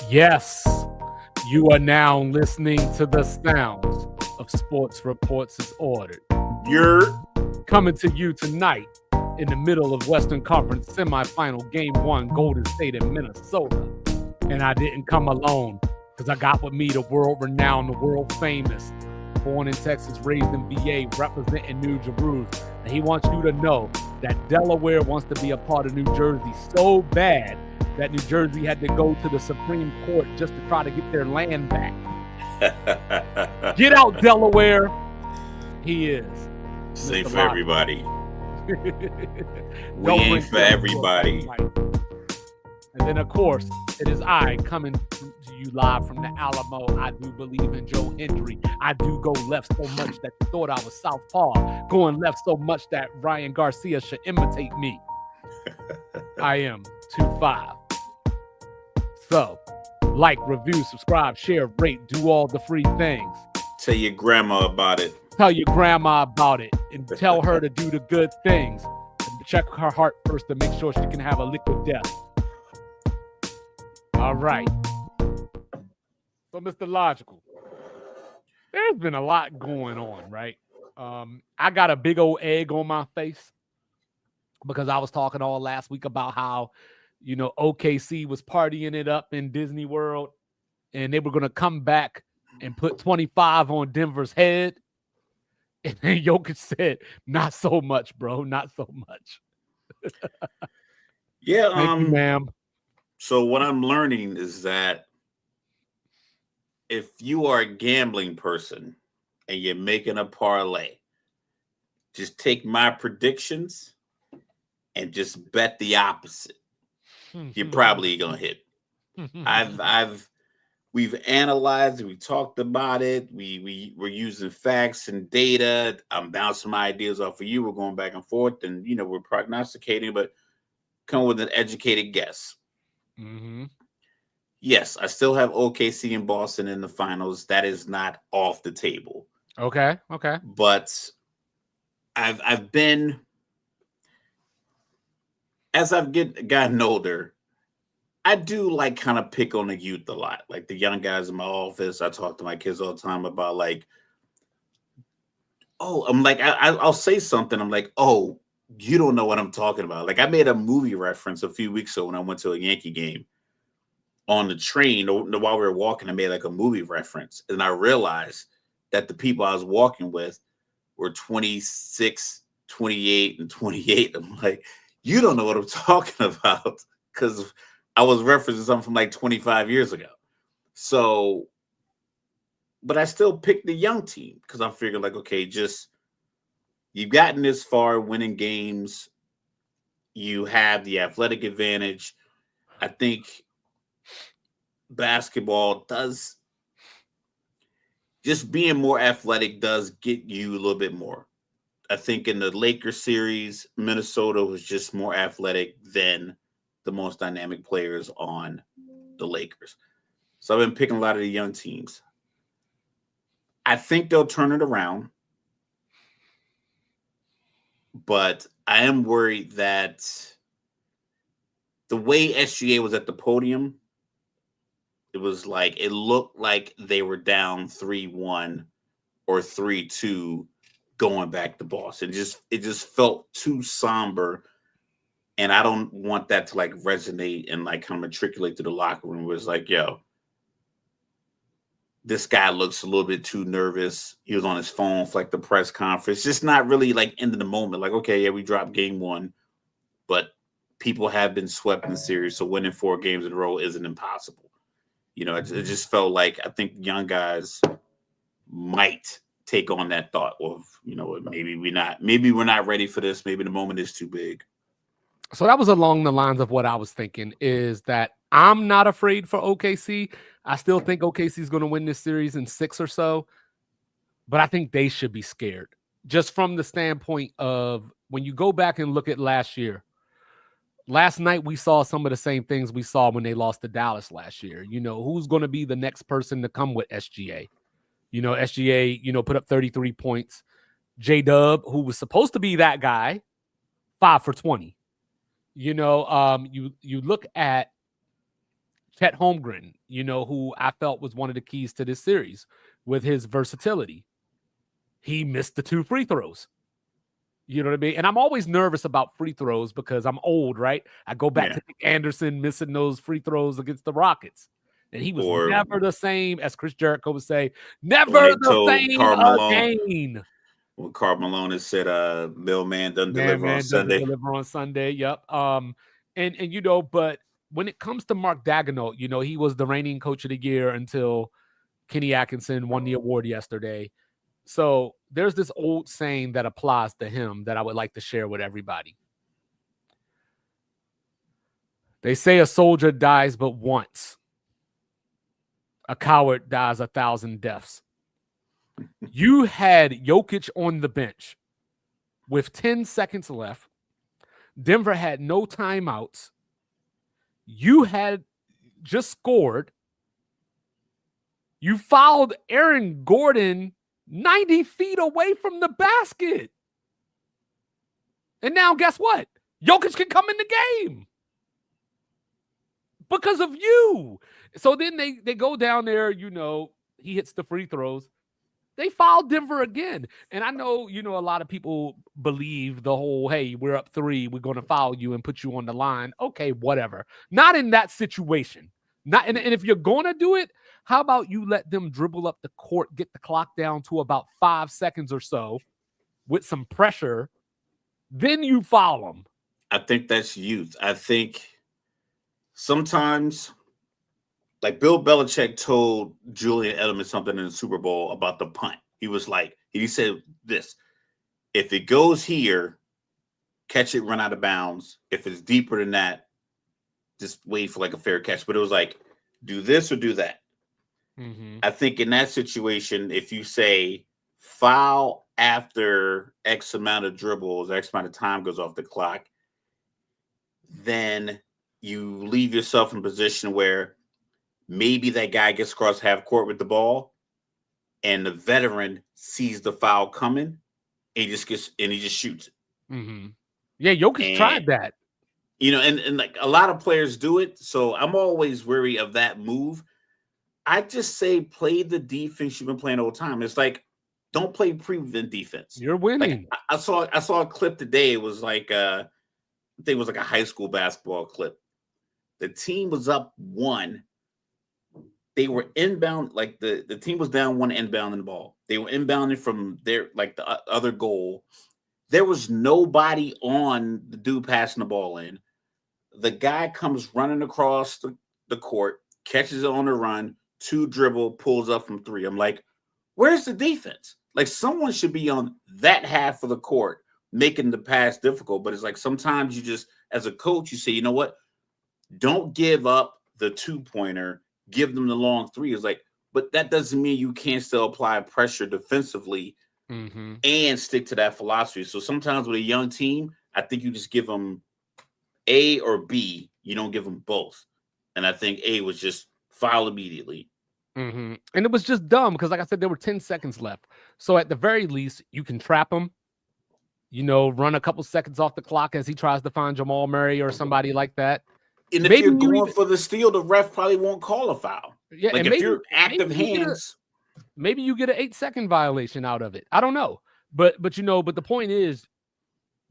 Yes, you are now listening to the sounds of Sports Reports as Ordered. You're Coming to you tonight in the middle of Western Conference semifinal Game 1, Golden State in Minnesota. And I didn't come alone because I got with me the world-renowned, the world-famous, born in Texas, raised in VA, representing New Jerusalem. And he wants you to know that Delaware wants to be a part of New Jersey so bad that New Jersey had to go to the Supreme Court just to try to get their land back. Get out, Delaware. He is. This ain't Mr. for Logical. everybody. We Don't ain't bring for everybody. And then, of course, it is I coming to you live from the Alamo. I do believe in Joe Hendry. I do go left so much that you thought I was southpaw. Going left so much that Ryan Garcia should imitate me. I am 2'5". So, like, review, subscribe, share, rate, do all the free things. Tell your grandma about it. Tell your grandma about it and tell her to do the good things. And check her heart first to make sure she can have a liquid death. All right. So, Mr. Logical, there's been a lot going on, right? I got a big old egg on my face because I was talking all last week about how, you know, OKC was partying it up in Disney World and they were going to come back and put 25 on Denver's head. And then Jokic said, not so much, bro. Not so much. Yeah. Thank you, ma'am. So what I'm learning is that if you are a gambling person and you're making a parlay, just take my predictions and just bet the opposite. You're probably gonna hit. We've analyzed, we talked about it, we're using facts and data. I'm bouncing my ideas off of you. We're going back and forth, and we're prognosticating, but come with an educated guess. Mm-hmm. Yes, I still have OKC and Boston in the finals. That is not off the table. Okay. But I've been, as I've gotten older, I do like kind of pick on the youth a lot. Like the young guys in my office, I talk to my kids all the time about like, I'm like, I'll say something. I'm like, oh, you don't know what I'm talking about. Like I made a movie reference a few weeks ago when I went to a Yankee game on the train while we were walking. I made like a movie reference, and I realized that the people I was walking with were 26, 28, and 28. I'm like, you don't know what I'm talking about because I was referencing something from like 25 years ago. So, but I still picked the young team because I'm figuring like, okay, just you've gotten this far winning games. You have the athletic advantage. I think basketball does, just being more athletic does get you a little bit more. I think in the Lakers series, Minnesota was just more athletic than the most dynamic players on the Lakers. So I've been picking a lot of the young teams. I think they'll turn it around. But I am worried that the way SGA was at the podium, it looked like they were down 3-1 or 3-2 going back to Boston. It just felt too somber. And I don't want that to like resonate and like kind of matriculate to the locker room where it's like, yo, this guy looks a little bit too nervous. He was on his phone for like the press conference. Just not really like into the moment. Like, okay, yeah, we dropped game 1, but people have been swept in the series. So winning 4 games in a row isn't impossible. It just felt like I think young guys might take on that thought of, maybe we're not ready for this. Maybe the moment is too big. So that was along the lines of what I was thinking, is that I'm not afraid for OKC. I still think OKC is going to win this series in 6 or so, but I think they should be scared. Just from the standpoint of when you go back and look at last year, last night we saw some of the same things we saw when they lost to Dallas last year. Who's going to be the next person to come with SGA? SGA, put up 33 points. J-Dub, who was supposed to be that guy, 5 for 20. You look at Chet Holmgren, who I felt was one of the keys to this series with his versatility. He missed the 2 free throws. You know what I mean? And I'm always nervous about free throws because I'm old, right? I go back to Nick Anderson missing those free throws against the Rockets. And he was never the same, as Chris Jericho would say, never the same again. When Karl Malone has said, "Mailman doesn't deliver on Sunday." Deliver on Sunday, yep. And but when it comes to Mark Daigneault, he was the reigning coach of the year until Kenny Atkinson won the award yesterday. So there's this old saying that applies to him that I would like to share with everybody. They say a soldier dies but once. A coward dies 1,000 deaths. You had Jokic on the bench with 10 seconds left. Denver had no timeouts. You had just scored. You fouled Aaron Gordon 90 feet away from the basket. And now guess what? Jokic can come in the game because of you. So then they go down there, he hits the free throws. They fouled Denver again. And I know, a lot of people believe the whole, hey, we're up 3, we're going to foul you and put you on the line. Okay, whatever. Not in that situation. And if you're going to do it, how about you let them dribble up the court, get the clock down to about 5 seconds or so with some pressure, then you foul them. I think that's youth. I think sometimes, like Bill Belichick told Julian Edelman something in the Super Bowl about the punt. He said this: if it goes here, catch it, run out of bounds. If it's deeper than that, just wait for like a fair catch. But it was like, do this or do that. Mm-hmm. I think in that situation, if you say foul after X amount of dribbles, X amount of time goes off the clock, then you leave yourself in a position where maybe that guy gets across half court with the ball and the veteran sees the foul coming and he just shoots it. Mm-hmm. Yeah, Jokic tried that. And like a lot of players do it. So I'm always wary of that move. I just say play the defense you've been playing all the time. It's like, don't play prevent defense. You're winning. Like, I saw a clip today. It was like I think it was like a high school basketball clip. The team was up 1. They were inbound, like the team was down 1 inbound in the ball. They were inbounding from their like the other goal. There was nobody on the dude passing the ball in. The guy comes running across the court, catches it on the run, 2 dribble, pulls up from 3. I'm like, where's the defense? Like someone should be on that half of the court making the pass difficult. But it's like sometimes you just, as a coach, you say, you know what? Don't give up the 2-pointer. Give them the long 3. It's like, but that doesn't mean you can't still apply pressure defensively and stick to that philosophy. So sometimes with a young team, I think you just give them A or B. You don't give them both. And I think A was just foul immediately. Mm-hmm. And it was just dumb because, like I said, there were 10 seconds left. So at the very least, you can trap him, run a couple seconds off the clock as he tries to find Jamal Murray or somebody like that. And if you're going for the steal, the ref probably won't call a foul. Yeah, like if you're active hands. Maybe you get an 8-second violation out of it. I don't know. But the point is,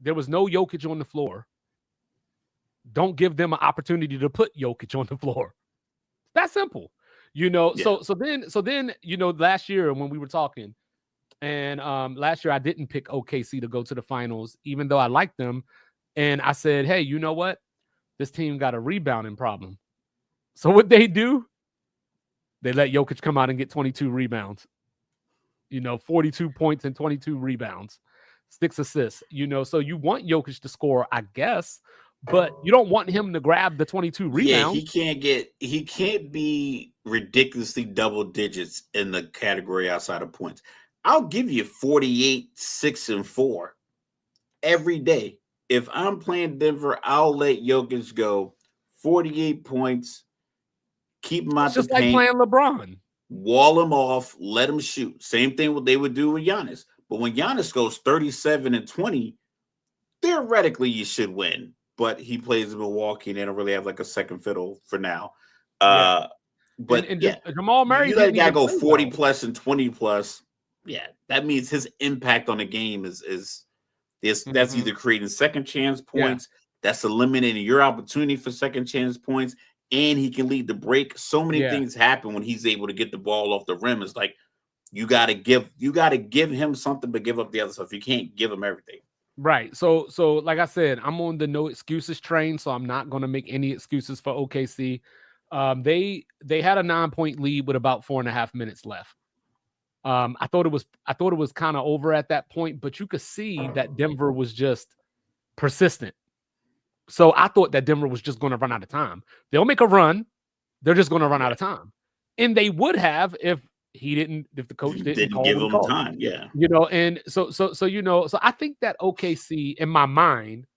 there was no Jokic on the floor. Don't give them an opportunity to put Jokic on the floor. That's simple. Yeah. So then, last year when we were talking, and last year I didn't pick OKC to go to the finals, even though I liked them. And I said, hey, you know what? This team got a rebounding problem. So what they do? They let Jokic come out and get 22 rebounds. 42 points and 22 rebounds, 6 assists. So you want Jokic to score, I guess, but you don't want him to grab the 22 rebounds. Yeah, he can't be ridiculously double digits in the category outside of points. I'll give you 48, 6, and 4 every day. If I'm playing Denver, I'll let Jokic go 48 points, keep him out the paint. Just like playing LeBron. Wall him off, let him shoot. Same thing what they would do with Giannis. But when Giannis goes 37 and 20, theoretically you should win. But he plays in Milwaukee and they don't really have like a second fiddle for now. But and yeah, Jamal Murray you let a didn't guy even go play 40 well. plus and 20 plus. Yeah, that means his impact on the game is that's either creating second chance Yeah. points, that's eliminating your opportunity for second chance points, and he can lead the break. So many Yeah. things happen when he's able to get the ball off the rim. It's like you gotta give him something, but give up the other stuff. You can't give him everything. Right. So like I said, I'm on the no excuses train, so I'm not going to make any excuses for OKC. They had a 9-point lead with about 4.5 minutes left. I thought it was kind of over at that point, but you could see that Denver was just persistent. So I thought that Denver was just going to run out of time. They'll make a run. They're just going to run out of time. And they would have if the coach didn't call give what he him called. time. Yeah. And so I think that OKC, in my mind,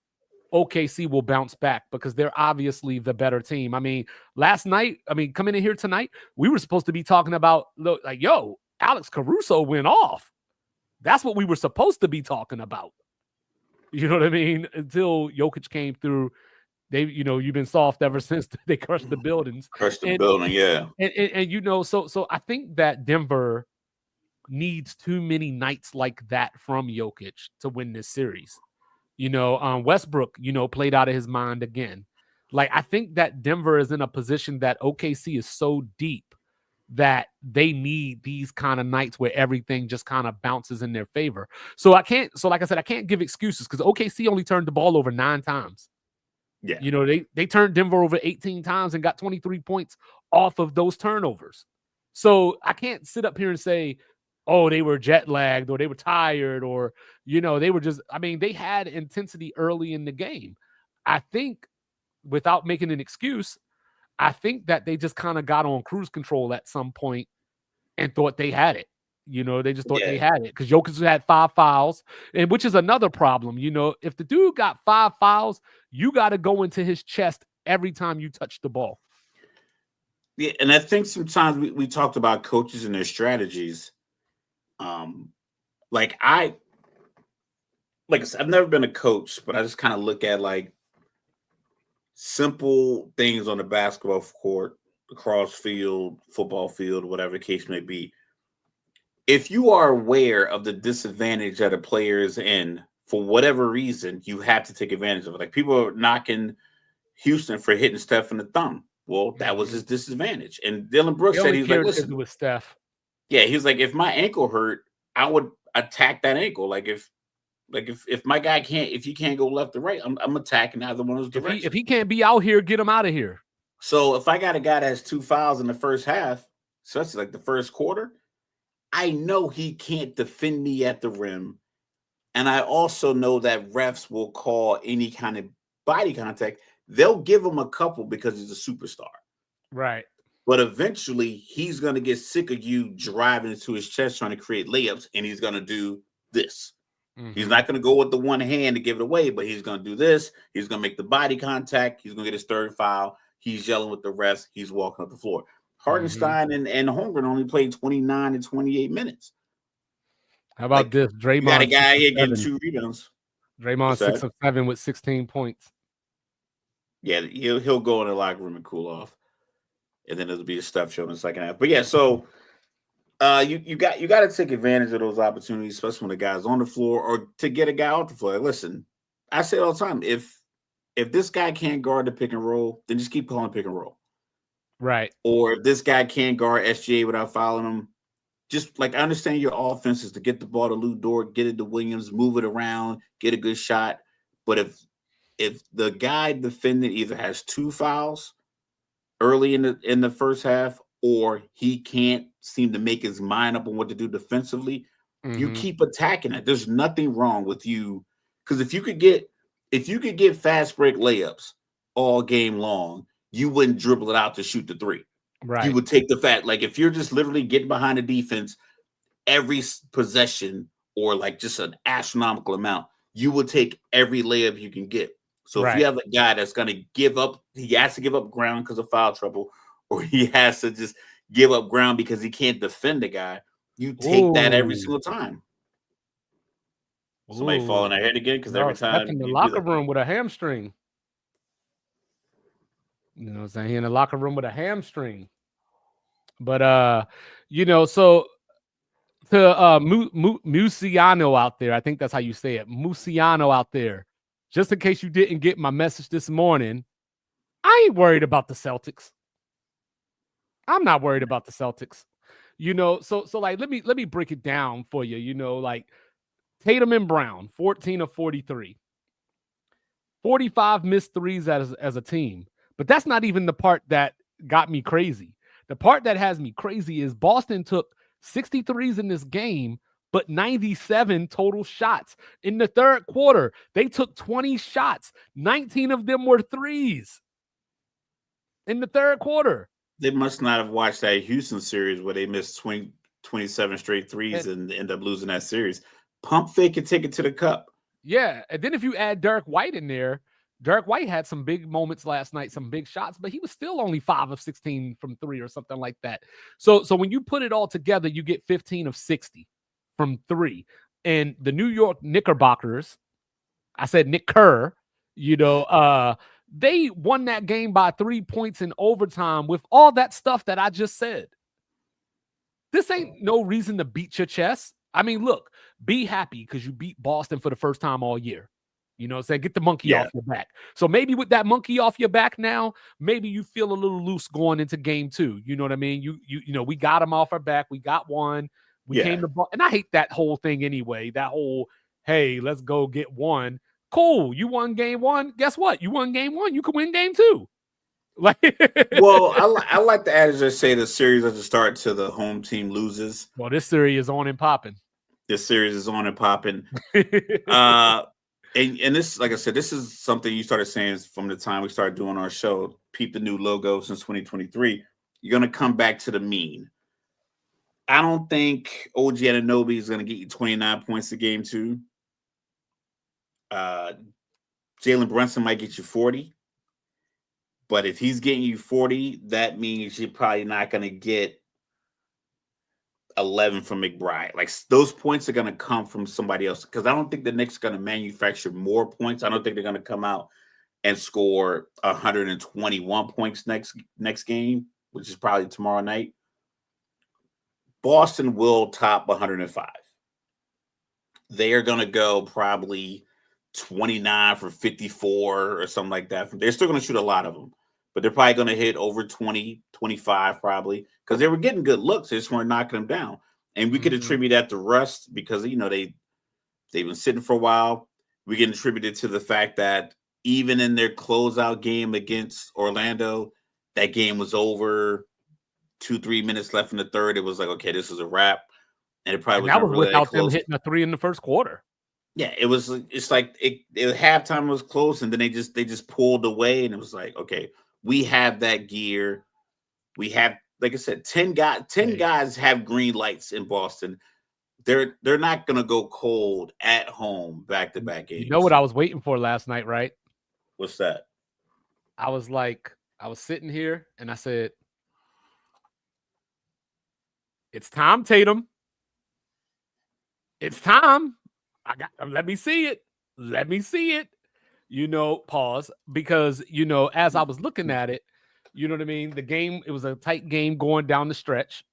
OKC will bounce back because they're obviously the better team. I mean, coming in here tonight, we were supposed to be talking about Alex Caruso went off. That's what we were supposed to be talking about. You know what I mean? Until Jokic came through. You've been soft ever since they crushed the buildings. Yeah. And so I think that Denver needs too many nights like that from Jokic to win this series. Westbrook, played out of his mind again. Like, I think that Denver is in a position that OKC is so deep that they need these kind of nights where everything just kind of bounces in their favor. So like I said, I can't give excuses because OKC only turned the ball over 9 times. Yeah. They turned Denver over 18 times and got 23 points off of those turnovers. So I can't sit up here and say, oh, they were jet lagged or they were tired or, they were just, they had intensity early in the game. I think, without making an excuse, I think that they just kind of got on cruise control at some point and thought they had it. They just thought they had it because Jokic had 5 fouls, and which is another problem. If the dude got 5 fouls, you got to go into his chest every time you touch the ball. Yeah, and I think sometimes we talked about coaches and their strategies. Like I said, I've never been a coach, but I just kind of look at like simple things on the basketball court, the cross field, football field, whatever the case may be. If you are aware of the disadvantage that a player is in for whatever reason, you have to take advantage of it. Like, people are knocking Houston for hitting Steph in the thumb. Well, that was his disadvantage. And Dylan Brooks said, he's like, listen, with Steph. Yeah, he was like, if my ankle hurt, I would attack that ankle. If my guy if he can't go left or right, I'm attacking either one of those directions. If he can't be out here, get him out of here. So if I got a guy that has 2 fouls in the first half, especially like the first quarter, I know he can't defend me at the rim. And I also know that refs will call any kind of body contact. They'll give him a couple because he's a superstar. Right. But eventually he's going to get sick of you driving into his chest trying to create layups, and he's going to do this. Mm-hmm. He's not going to go with the one hand to give it away, but he's going to do this. He's going to make the body contact. He's going to get his 3rd foul. He's yelling with the refs. He's walking up the floor. Hartenstein and Holmgren only played 29 and 28 minutes. How about this? Draymond got a guy here getting 2 rebounds. Draymond 6 of 7 with 16 points. Yeah, he'll go in the locker room and cool off, and then there'll be a stuff show in the second half. But yeah, so you got to take advantage of those opportunities, especially when the guy's on the floor, or to get a guy off the floor. Listen, I say all the time, if this guy can't guard the pick and roll, then just keep calling pick and roll. Right. Or if this guy can't guard SGA without fouling him, just like, I understand your offense is to get the ball to Lou Dort, get it to Williams, move it around, get a good shot. But if the guy defending either has 2 fouls early in the first half, or he can't seem to make his mind up on what to do defensively, you keep attacking it. There's nothing wrong with you, because if you could get fast break layups all game long, you wouldn't dribble it out to shoot the 3. Right. You would take the fact, like, if you're just literally getting behind the defense every possession, or like just an astronomical amount, you would take every layup you can get. So if you have a guy that's going to give up, he has to give up ground because of foul trouble, or he has to just give up ground because he can't defend the guy, you take that every single time. Somebody fall on their head again, because every time in the locker room with a hamstring. You know what I'm saying? He in the locker room with a hamstring. But so to Musiano out there, I think that's how you say it. Musiano out there. Just in case you didn't get my message this morning, I ain't worried about the Celtics. I'm not worried about the Celtics. So like let me break it down for you. Like Tatum and Brown, 14 of 43. 45 missed threes as a team. But that's not even the part that got me crazy. The part that has me crazy is Boston took 63s in this game, but 97 total shots. In the third quarter, they took 20 shots. 19 of them were threes in the third quarter. They must not have watched that Houston series where they missed 27 straight threes And, and end up losing that series. Pump fake and take it to the cup. yeah. And then if you add Derek White in there, Derek White had some big moments last night, some big shots, but he was still only 5 of 16 from 3 or something like that. So when you put it all together, you get 15 of 60 from 3. And the New York Knickerbockers, I said Nick Kerr, they won that game by 3 points in overtime with all that stuff that I just said. This ain't no reason to beat your chest. I mean, look, be happy because you beat Boston for the first time all year. You know what I'm saying? Get the monkey off your back. So maybe with that monkey off your back now, maybe you feel a little loose going into game 2. You know what I mean? We got him off our back. We got one. We came to – and I hate that whole thing anyway. That whole, hey, let's go get one. Cool. You won game 1. Guess what? You won game 1. You can win game 2. Well, I like the adage that say the series at the start to the home team loses. Well, this series is on and popping. This series is on and popping. And this, like I said, this is something you started saying from the time we started doing our show. Peep the new logo since 2023. You're going to come back to the mean. I don't think OG Anunoby is going to get you 29 points a game, too. Jalen Brunson might get you 40. But if he's getting you 40, that means you're probably not going to get 11 from McBride. Like those points are going to come from somebody else because I don't think the Knicks are going to manufacture more points. I don't think they're going to come out and score 121 points next game, which is probably tomorrow night. Boston will top 105. They are going to go probably 29 for 54 or something like that. They're still going to shoot a lot of them, but they're probably going to hit over 20, 25 probably because they were getting good looks. They just weren't knocking them down. And we could attribute that to rust because, they've been sitting for a while. We can attribute it to the fact that even in their closeout game against Orlando, that game was over 2-3 minutes left in the third. It was like, okay, this is a wrap. And it probably was really without them hitting a 3 in the first quarter. Yeah, it's like halftime was close, and then they just pulled away, and it was like, okay, we have that gear. We have, like I said, 10 guys have green lights in Boston. They're not gonna go cold at home back-to-back games. You know what I was waiting for last night, right? What's that? I was sitting here and I said, it's time, Tatum. It's time. Let me see it. Let me see it. Pause. Because, as I was looking at it, you know what I mean? The game, it was a tight game going down the stretch.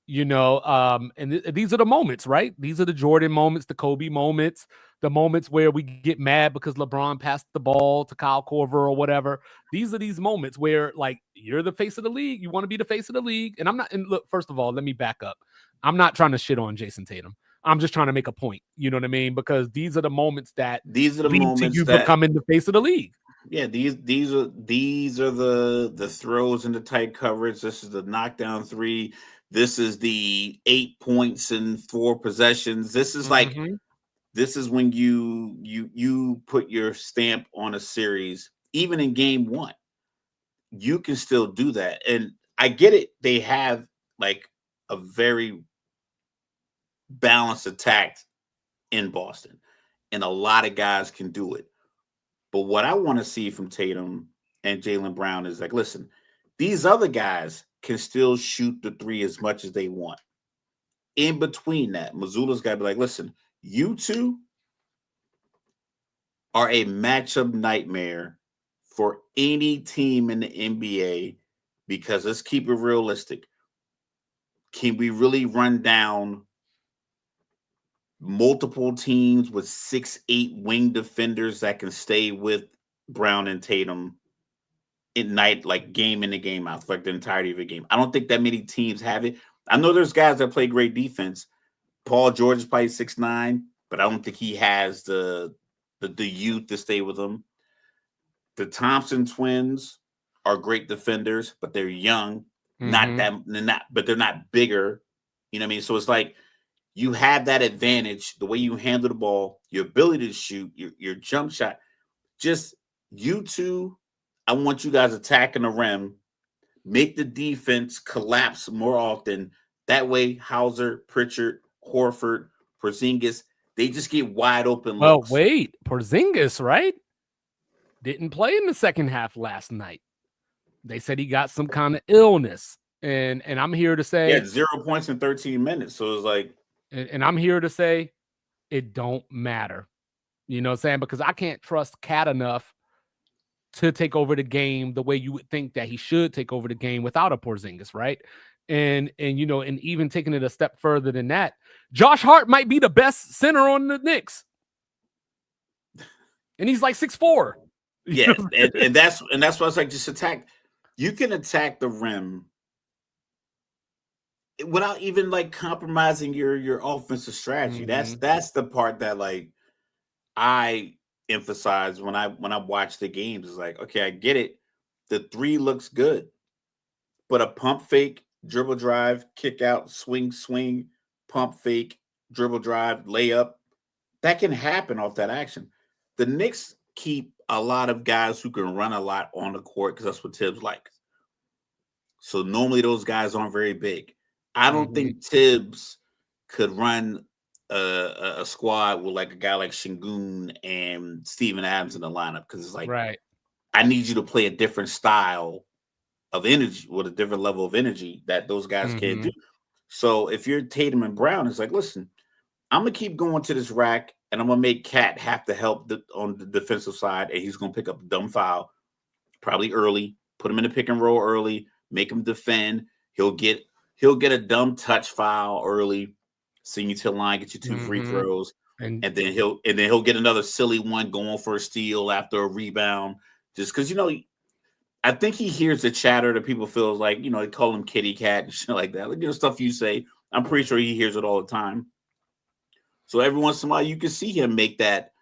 And these are the moments, right? These are the Jordan moments, the Kobe moments, the moments where we get mad because LeBron passed the ball to Kyle Korver or whatever. These are these moments where, like, you're the face of the league. You want to be the face of the league. And I'm not, and look, first of all, let me back up. I'm not trying to shit on Jason Tatum. I'm just trying to make a point. You know what I mean? Because these are the moments that lead to you becoming the face of the league. Yeah, these are the throws in the tight coverage. This is the knockdown 3. This is the 8 points in 4 possessions. This is like this is when you put your stamp on a series, even in game 1. You can still do that. And I get it. They have like a very balanced attack in Boston, and a lot of guys can do it. But what I want to see from Tatum and Jaylen Brown is like, listen, these other guys can still shoot the 3 as much as they want. In between that, Mazzulla's got to be like, listen, you two are a matchup nightmare for any team in the NBA, because let's keep it realistic. Can we really run down multiple teams with 6'8" wing defenders that can stay with Brown and Tatum at night, like game in and game out, like the entirety of the game? I don't think that many teams have it. I know there's guys that play great defense. Paul George is probably 6'9", but I don't think he has the youth to stay with him. The Thompson twins are great defenders, but they're young, but they're not bigger. You know what I mean? So it's like you have that advantage, the way you handle the ball, your ability to shoot, your jump shot. Just you two, I want you guys attacking the rim, make the defense collapse more often. That way, Hauser, Pritchard, Horford, Porzingis, they just get wide open looks. Well, wait, Porzingis, right? Didn't play in the second half last night. They said he got some kind of illness. And I'm here to say... Yeah, 0 points in 13 minutes. So it's like... And I'm here to say it don't matter. You know what I'm saying? Because I can't trust Cat enough to take over the game the way you would think that he should take over the game without a Porzingis, right? And you know, and even taking it a step further than that, Josh Hart might be the best center on the Knicks. And he's like 6'4". Yeah, and that's why it's like, just attack. You can attack the rim without even like compromising your offensive strategy. That's the part that like I emphasize when I watch the games. Is like, okay, I get it. The three looks good, but a pump fake, dribble drive, kick out, swing, pump fake, dribble drive, layup, that can happen off that action. The Knicks keep a lot of guys who can run a lot on the court because that's what Tibbs likes. So normally those guys aren't very big. I don't think Tibbs could run a squad with like a guy like Şengün and Steven Adams in the lineup, because it's like, right, I need you to play a different style of energy with a different level of energy that those guys can't do. So if you're Tatum and Brown, it's like, listen, I'm gonna keep going to this rack, and I'm gonna make Cat have to help on the defensive side, and he's gonna pick up a dumb foul, probably early, put him in the pick and roll early, make him defend. He'll get a dumb touch foul early, send you to the line, get you 2 free throws, and then he'll get another silly one going for a steal after a rebound, just because, you know, I think he hears the chatter that people feel like, you know, they call him kitty cat and shit like that. Like, you know, stuff you say. I'm pretty sure he hears it all the time. So every once in a while, you can see him make that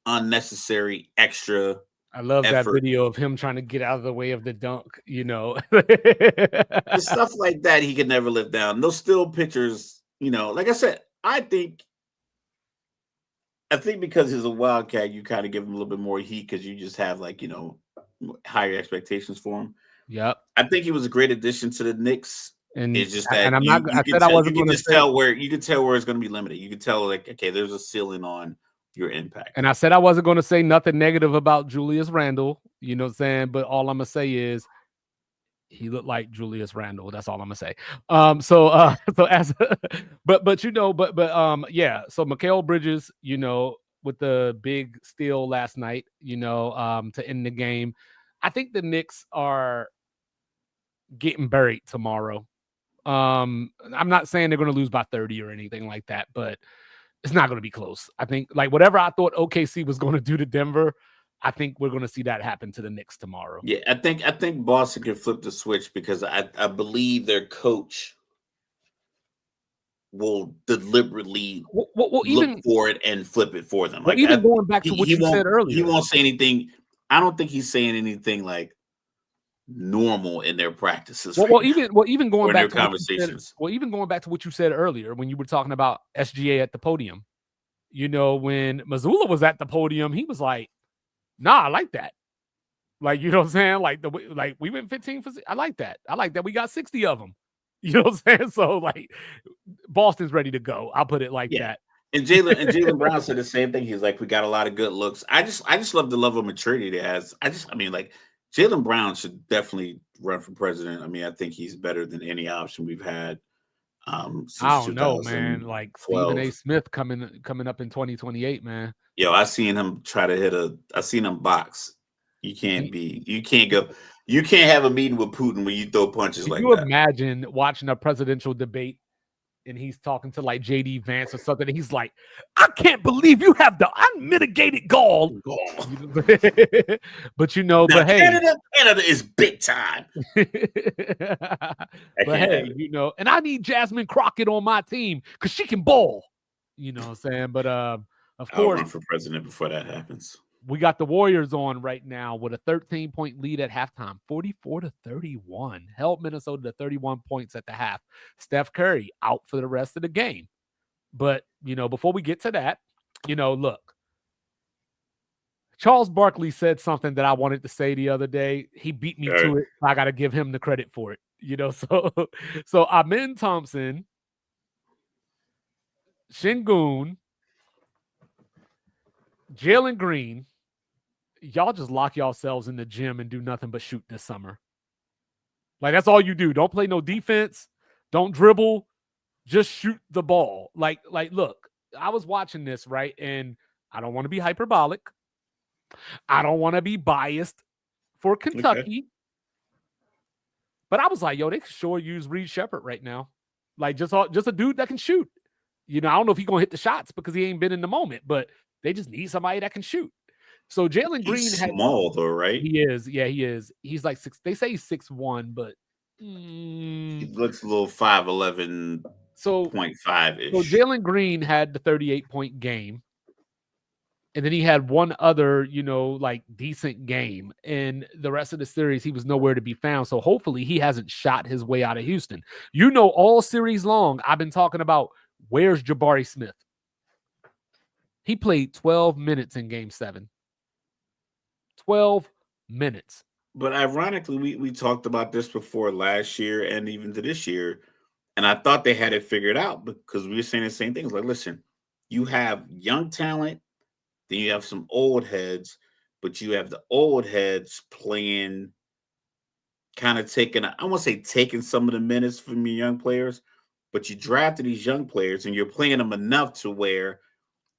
unnecessary extra. I love effort. That video of him trying to get out of the way of the dunk, you know. The stuff like that he could never live down. Those still pictures, you know, like I said, I think because he's a Wildcat, you kind of give him a little bit more heat because you just have, like, you know, higher expectations for him. Yep. I think he was a great addition to the Knicks. And it's just that you can tell where it's going to be limited. You can tell, like, okay, there's a ceiling on your impact. And I said I wasn't going to say nothing negative about Julius Randle, you know what I'm saying? But all I'm going to say is he looked like Julius Randle. That's all I'm going to say. Yeah. So Mikal Bridges, you know, with the big steal last night, you know, to end the game. I think the Knicks are getting buried tomorrow. I'm not saying they're going to lose by 30 or anything like that, but it's not going to be close. I think, like, whatever I thought OKC was going to do to Denver, I think we're going to see that happen to the Knicks tomorrow. Yeah, I think Boston can flip the switch because I believe their coach will deliberately look for it and flip it for them. Like, even going back to what you said earlier, he won't say anything. I don't think he's saying anything like normal in their practices. Even going back to conversations. Even going back to what you said earlier when you were talking about SGA at the podium. You know, when Mazzulla was at the podium, he was like, "Nah, I like that." Like, you know what I'm saying? Like we went 15 for. I like that. I like that. We got 60 of them. You know what I'm saying? So, like, Boston's ready to go. I'll put it like that. And Jaylen Brown said the same thing. He's like, we got a lot of good looks. I just love the level of maturity he has. Jaylen Brown should definitely run for president. I mean, I think he's better than any option we've had. Since I don't know, man. Like Stephen A. Smith coming up in 2028, man. Yo, I seen him try to I seen him box, You can't have a meeting with Putin when you throw punches Can like you that. imagine watching a presidential debate and he's talking to like JD Vance or something? And he's like, I can't believe you have the unmitigated gall. But Now, but hey, Canada is big time. but hey, and I need Jasmine Crockett on my team because she can bowl. You know what I'm saying? But of I'll course, run for president before that happens. we got the Warriors on right now with a 13-point lead at halftime, 44-31. Held Minnesota to 31 points at the half. Steph Curry out for the rest of the game. But, before we get to that, look, Charles Barkley said something that I wanted to say the other day. He beat me to it. I got to give him the credit for it. So Amin Thompson, Şengün, Jalen Green, y'all just lock yourselves in the gym and do nothing but shoot this summer. Like, that's all you do. Don't play no defense. Don't dribble. Just shoot the ball. Like, look, I was watching this, right? And I don't want to be hyperbolic. I don't want to be biased for Kentucky. Okay. But I was like, yo, they could sure use Reed Shepherd right now. Like, just a dude that can shoot. I don't know if he's going to hit the shots because he ain't been in the moment, but they just need somebody that can shoot. So Jalen Green he's small though, right? He is. Yeah, he is. He's like 6. They say he's 6'1", but he looks a little 5'11", so 0.5-ish. So Jalen Green had the 38-point game. And then he had one other, like decent game. And the rest of the series, he was nowhere to be found. So hopefully he hasn't shot his way out of Houston. All series long, I've been talking about where's Jabari Smith. He played 12 minutes in game 7. 12 minutes. But ironically, we talked about this before last year and even to this year. And I thought they had it figured out because we were saying the same things. Like, listen, you have young talent. Then you have some old heads, but you have the old heads playing, kind of taking some of the minutes from your young players, but you drafted these young players and you're playing them enough to where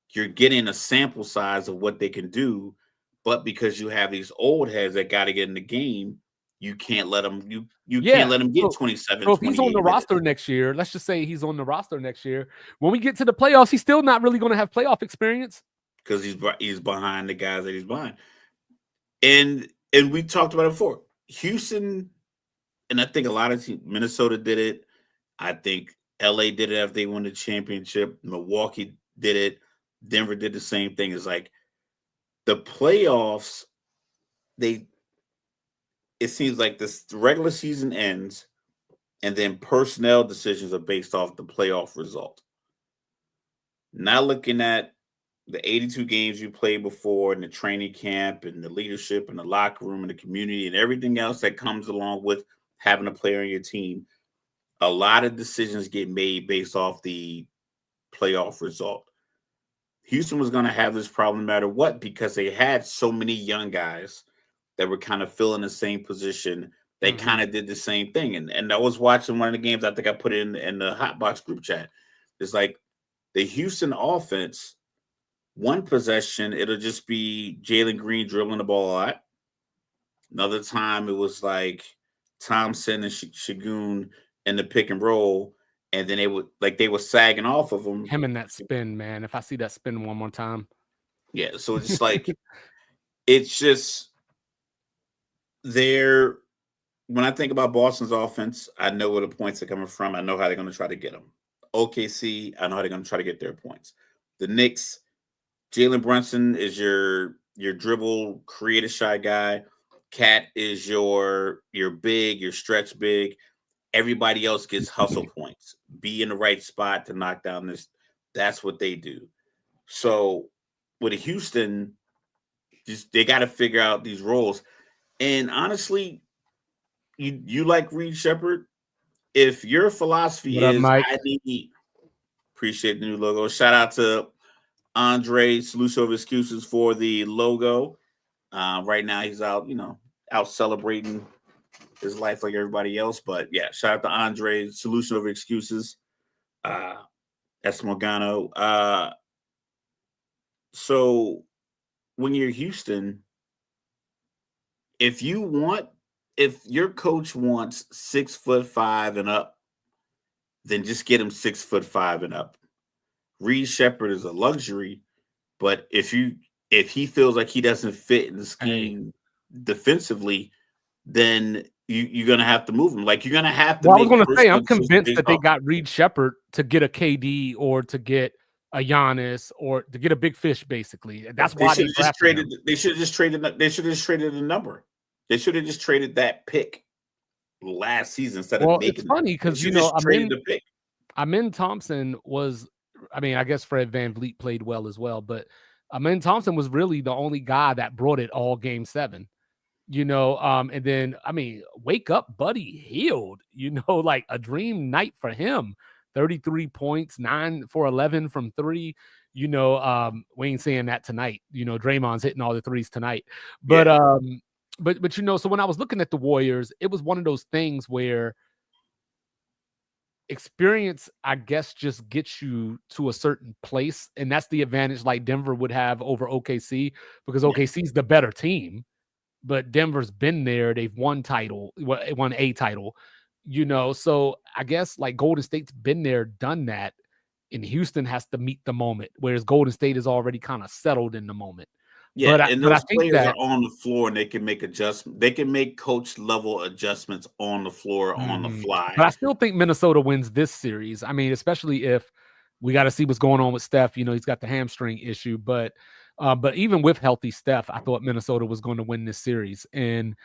you're getting a sample size of what they can do. But because you have these old heads that got to get in the game, you can't let them. Can't let them get 27. So if he's on the roster next year, let's just say he's on the roster next year. When we get to the playoffs, he's still not really going to have playoff experience. Because he's behind the guys that he's behind. And we talked about it before. Houston, and I think a lot of teams, Minnesota did it. I think LA did it after they won the championship. Milwaukee did it. Denver did the same thing. It's like the playoffs, it seems like the regular season ends and then personnel decisions are based off the playoff result. Not looking at the 82 games you played before and the training camp and the leadership and the locker room and the community and everything else that comes along with having a player on your team, a lot of decisions get made based off the playoff result. Houston was going to have this problem no matter what because they had so many young guys that were kind of filling the same position. They kind of did the same thing. And I was watching one of the games, I think I put it in the Hotbox group chat. It's like the Houston offense, one possession, it'll just be Jalen Green dribbling the ball a lot. Another time, it was like Thompson and Şengün in the pick and roll, and then they were sagging off of him. Him and that spin, man. If I see that spin one more time, yeah. So it's like it's just there. When I think about Boston's offense, I know where the points are coming from. I know how they're going to try to get them. OKC, I know how they're going to try to get their points. The Knicks. Jalen Brunson is your dribble, creative shy guy. Cat is your big, your stretch big. Everybody else gets hustle points. Be in the right spot to knock down this. That's what they do. So with Houston, they got to figure out these roles. And honestly, you like Reed Shepherd. If your philosophy is I need, appreciate the new logo. Shout out to Andre, solution of excuses for the logo. Right now he's out, out celebrating his life like everybody else. But yeah, shout out to Andre, solution of excuses. That's Morgano. So when you're Houston, if your coach wants 6'5" and up, then just get him 6'5" and up. Reed Shepard is a luxury, but if he feels like he doesn't fit in the scheme defensively, then you're gonna have to move him. Like, you're gonna have to Well, I was make gonna say, personal I'm decisions convinced based that they off. got Reed Shepard to get a KD or to get a Giannis or to get a big fish, basically. That's They why should they have just drafted traded. him. They should have just traded. They should have just traded a number. They should have just traded that pick last season instead of Well, it's making. funny They because should just traded the pick. Amin Thompson was, I mean, I guess Fred VanVleet played well as well, but Amin Thompson was really the only guy that brought it all game 7. And then, I mean, wake up, Buddy Hield, like a dream night for him. 33 points, 9 for 11 from 3. We ain't saying that tonight. Draymond's hitting all the threes tonight. But so when I was looking at the Warriors, it was one of those things where experience, I guess, just gets you to a certain place, and that's the advantage like Denver would have over OKC, because OKC's the better team. But Denver's been there. They've won a title, So I guess like Golden State's been there, done that, and Houston has to meet the moment, whereas Golden State is already kind of settled in the moment. Yeah, And those think players are on the floor and they can make adjustments. They can make coach level adjustments on the floor on the fly. But I still think Minnesota wins this series. I mean, especially if we got to see what's going on with Steph. He's got the hamstring issue, but even with healthy Steph, I thought Minnesota was going to win this series, and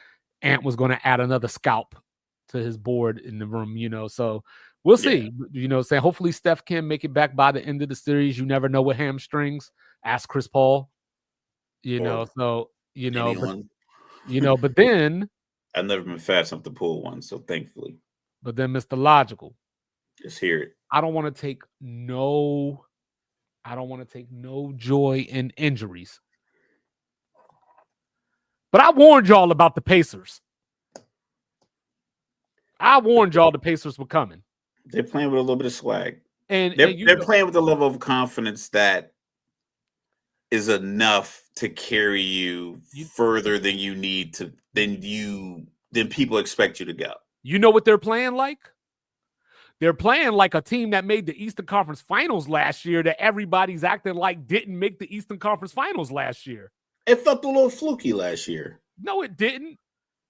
Ant was going to add another scalp to his board in the room. So we'll see. Say hopefully Steph can make it back by the end of the series. You never know with hamstrings. Ask Chris Paul. But then I've never been fast enough to pull one, so thankfully. But then Mr. Logical, just hear it. I don't want to take no joy in injuries. But I warned y'all about the Pacers. I warned y'all the Pacers were coming. They're playing with a little bit of swag. And they're playing with a level of confidence that is enough to carry you further than you need to, than people expect you to go. You know what they're playing like? They're playing like a team that made the Eastern Conference Finals last year that everybody's acting like didn't make the Eastern Conference Finals last year. It felt a little fluky last year. No, it didn't.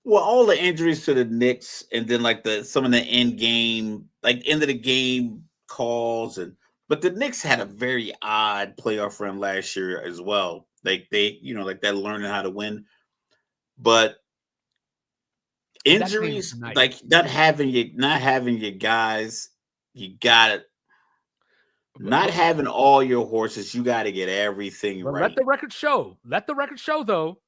Well, all the injuries to the Knicks, and then like some of the end of the game calls, but the Knicks had a very odd playoff run last year as well. Like they, like that learning how to win. But injuries, like not having your guys, you got it. Not having all your horses, you got to get everything right. Let the record show. Though,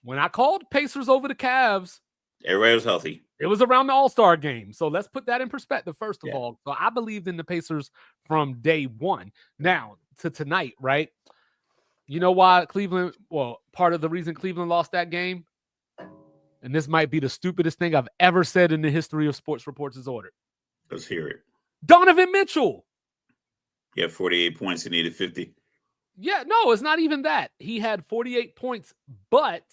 when I called Pacers over the Cavs, everybody was healthy. It was around the All-Star game. So let's put that in perspective, first of all. So I believed in the Pacers from day one. Now, to tonight, right? You know why Cleveland, part of the reason Cleveland lost that game, and this might be the stupidest thing I've ever said in the history of Sports Reports is ordered. Let's hear it. Donovan Mitchell. He had 48 points. He needed 50. Yeah, no, it's not even that. He had 48 points, but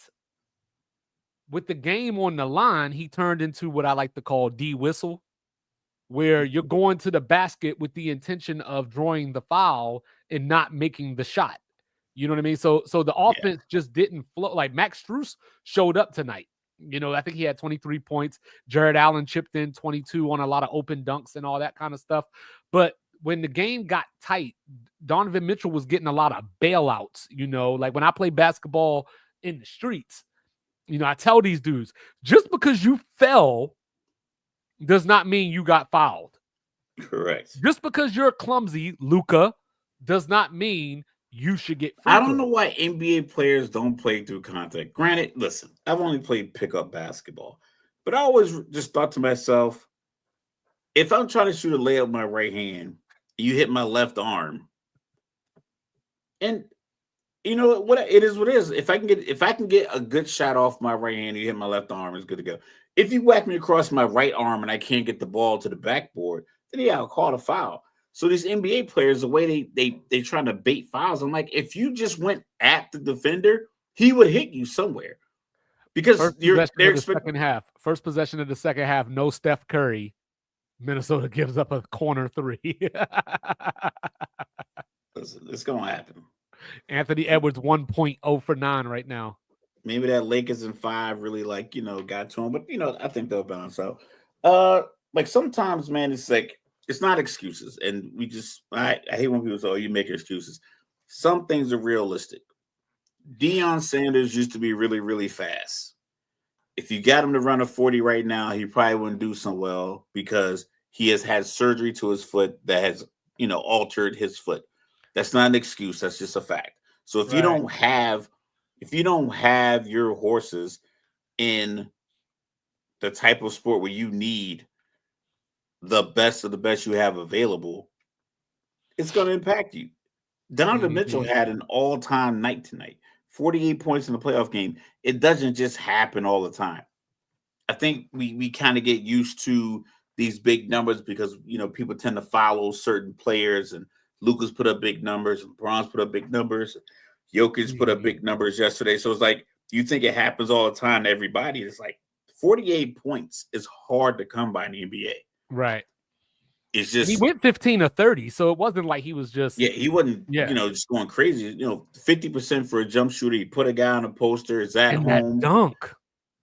with the game on the line, he turned into what I like to call D-whistle, where you're going to the basket with the intention of drawing the foul and not making the shot. You know what I mean? So the offense just didn't flow. Like Max Strus showed up tonight. I think he had 23 points. Jared Allen chipped in 22 on a lot of open dunks and all that kind of stuff. But when the game got tight, Donovan Mitchell was getting a lot of bailouts. Like when I play basketball in the streets, I tell these dudes, just because you fell does not mean you got fouled. Correct. Just because you're clumsy, Luka, does not mean you should get free. I don't know why NBA players don't play through contact. Granted, listen, I've only played pickup basketball, but I always just thought to myself, if I'm trying to shoot a layup with my right hand, you hit my left arm, and what it is. What it is. If I can get a good shot off my right hand, you hit my left arm, it's good to go. If you whack me across my right arm and I can't get the ball to the backboard, then I'll call a foul. So these NBA players, the way they trying to bait fouls, I'm like, if you just went at the defender, he would hit you somewhere. because First they're possession of the expecting. second half. First possession of the second half. No Steph Curry. Minnesota gives up a corner 3. It's gonna happen. Anthony Edwards 1.0 for 9 right now. Maybe that Lakers in 5 really got to him, but I think they'll balance out. Like sometimes, man, it's like it's not excuses, and I hate when people say, "Oh, you make excuses." Some things are realistic. Deion Sanders used to be really, really fast. If you got him to run a 40 right now, he probably wouldn't do so well because he has had surgery to his foot that has, altered his foot. That's not an excuse. That's just a fact. So if you Right. don't have your horses in the type of sport where you need the best of the best you have available, it's going to impact you. Donovan Mitchell Mhm. had an all-time night tonight. 48 points in the playoff game. It doesn't just happen all the time. I think we kind of get used to these big numbers because people tend to follow certain players, and Lucas put up big numbers, and LeBron's put up big numbers, Jokic put up Mhm. big numbers yesterday. So it's like you think it happens all the time to everybody. It's like 48 points is hard to come by in the NBA. Right. It's And he just went 15 or 30, so it wasn't like he was just he wasn't yeah. just going crazy. 50% for a jump shooter. He put a guy on a poster. It's at And that home. dunk.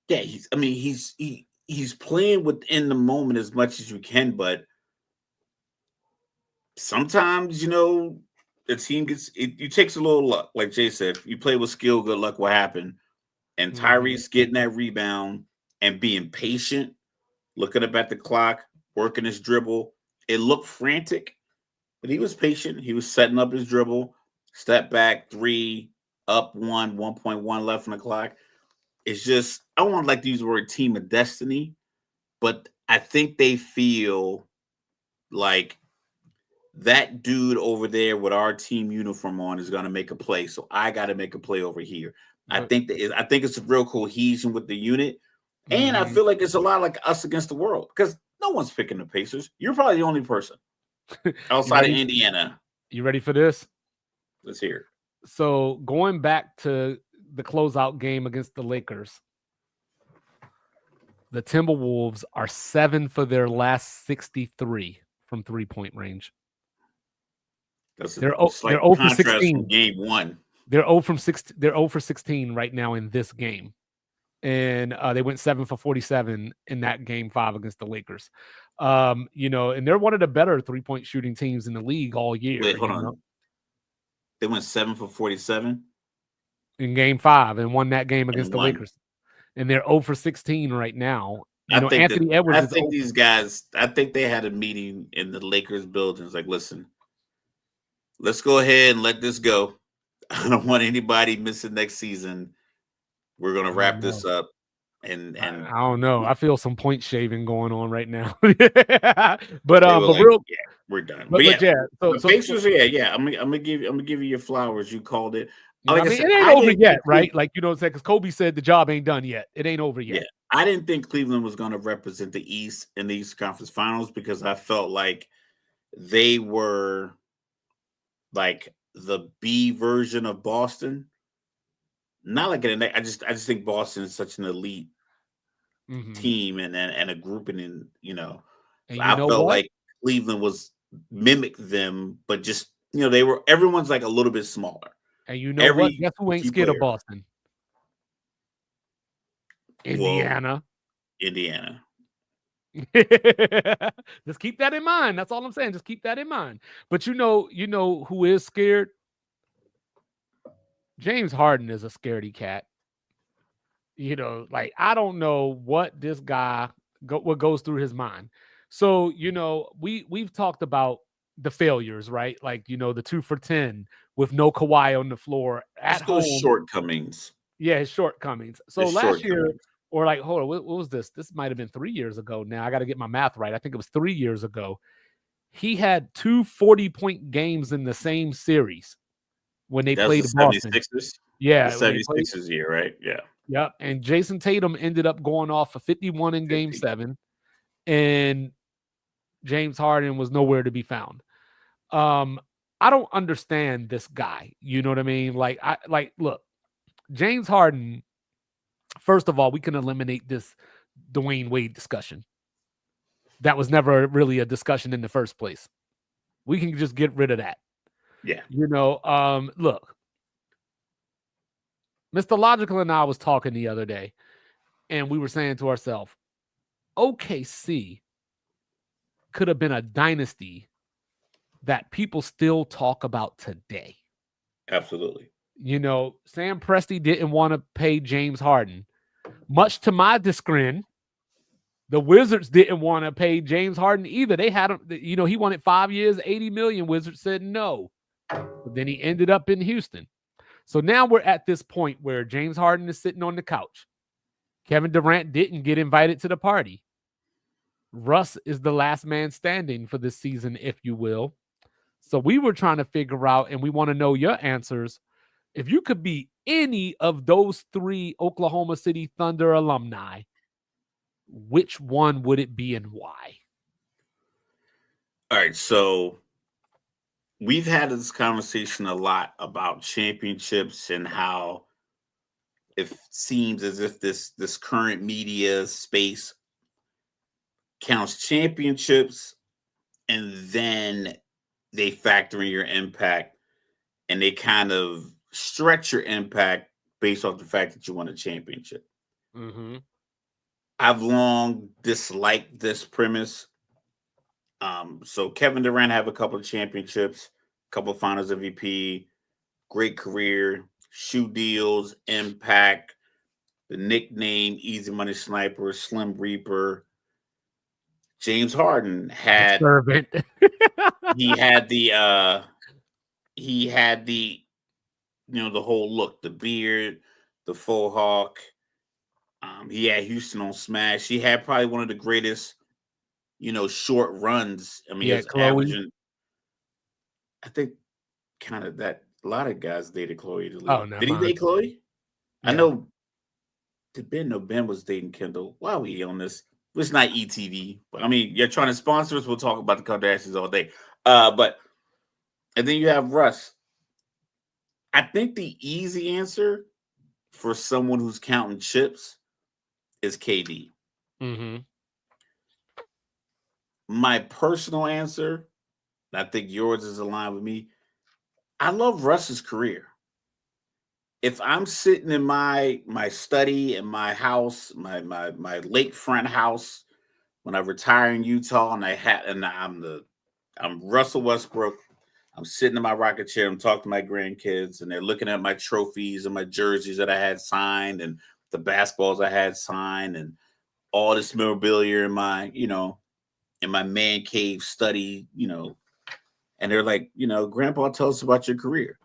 Yeah, he's playing within the moment as much as you can, but sometimes the team it takes a little luck. Like Jay said, if you play with skill, good luck will happen. And Mhm. Tyrese getting that rebound and being patient, looking up at the clock, working his dribble. It looked frantic, but he was patient. He was setting up his dribble, step back, 3, up 1.1 left on the clock. It's just I don't want to like to use the word team of destiny, but I think they feel like that dude over there with our team uniform on is going to make a play, so I got to make a play over here. I But think it's a real cohesion with the unit, and I mhm. feel like it's a lot like us against the world because no one's picking the Pacers. You're probably the only person You outside of ready? Indiana. You ready for this? Let's hear it. So, going back to the closeout game against the Lakers, the Timberwolves are 7 for their last 63 from 3-point range. That's a They're slight 0 for contrast from 16. game 1. They're 0 for 16 right now in this game. And they went 7 for 47 in that game 5 against the Lakers. And they're one of the better 3-point shooting teams in the league all year. Wait, hold on. They went 7 for 47 in game 5 and won that game against and the won. Lakers. And they're 0 for 16 right now. I think that Anthony Edwards I is think 0. these guys. I think they had a meeting in the Lakers building. It's like, listen, let's go ahead and let this go. I don't want anybody missing next season. We're gonna I don't wrap know. this up, and I don't know. I feel some point shaving going on right now. they were but like, real, "Yeah, we're done." but But but yeah, yeah. So the so Pacers, yeah. I'm gonna give you your flowers. You called it. Like I I said, mean, it ain't I over didn't yet, think right? Like what I'm saying, because Kobe said the job ain't done yet. It ain't over yeah, yet. I didn't think Cleveland was gonna represent the East in the East Conference Finals because I felt like they were like the B version of Boston. Not like an I just think Boston is such an elite Hmm. team and a grouping And you I know felt what? like Cleveland was mimic them, but just everyone's like a little bit smaller. And you know what? Every Guess who ain't key scared of player. Boston? Well, Indiana. Indiana. Just keep that in mind. That's all I'm saying. Just keep that in mind. But you know who is scared? James Harden is a scaredy cat. Like I don't know what this guy what goes through his mind. So, we've talked about the failures, right? Like, the 2 for 10 with no Kawhi on the floor at Let's go home. shortcomings. Yeah, his shortcomings. So His last year, shortcomings. or like, hold on, what was this? This might have been 3 years ago now. I got to get my math right. I think it was 3 years ago. He had 2 40-point games in the same series when they That's the played Boston. 76ers. The Yeah, when they played. 76ers year, right? Yeah. Yep. And Jason Tatum ended up going off for 51 in game 50. 7, and James Harden was nowhere to be found. Um, I don't understand this guy. You know what I mean? Like, look, James Harden First of all, we can eliminate this Dwayne Wade discussion. That was never really a discussion in the first place. We can just get rid of that. Yeah. Look, Mr. Logical and I was talking the other day, and we were saying to ourselves, OKC could have been a dynasty that people still talk about today. Absolutely. Sam Presti didn't want to pay James Harden. Much to my disgrin, the Wizards didn't want to pay James Harden either. They had him, he wanted 5 years, 80 million. Wizards said no. But then he ended up in Houston. So now we're at this point where James Harden is sitting on the couch. Kevin Durant didn't get invited to the party. Russ is the last man standing for this season, if you will. So we were trying to figure out, and we want to know your answers. If you could be any of those 3 Oklahoma City Thunder alumni, which one would it be and why? All right, so we've had this conversation a lot about championships and how it seems as if this current media space counts championships and then they factor in your impact and they kind of stretch your impact based off the fact that you won a championship. Mm-hmm. I've long disliked this premise. So Kevin Durant have a couple of championships, a couple of finals MVP, great career, shoe deals, impact, the nickname Easy Money Sniper, Slim Reaper. James Harden had servant. he had the the whole look, the beard, the faux hawk. He had Houston on smash. He had probably one of the greatest, short runs. I mean, he was averaging. I think kind of that a lot of guys dated Chloe. Oh, no. Did he date Chloe? Yeah. I know. Did Ben? No, Ben was dating Kendall. Why are we on this? It's not ETV, but I mean, you're trying to sponsor us. We'll talk about the Kardashians all day. And then you have Russ. I think the easy answer for someone who's counting chips is KD. Mm-hmm. My personal answer, and I think yours is aligned with me. I love Russ's career. If I'm sitting in my study in my house, my lakefront house, when I retire in Utah, and I'm Russell Westbrook. I'm sitting in my rocket chair. I'm talking to my grandkids, and they're looking at my trophies and my jerseys that I had signed, and the basketballs I had signed, and all this memorabilia in my man cave study, and they're like, Grandpa, tell us about your career.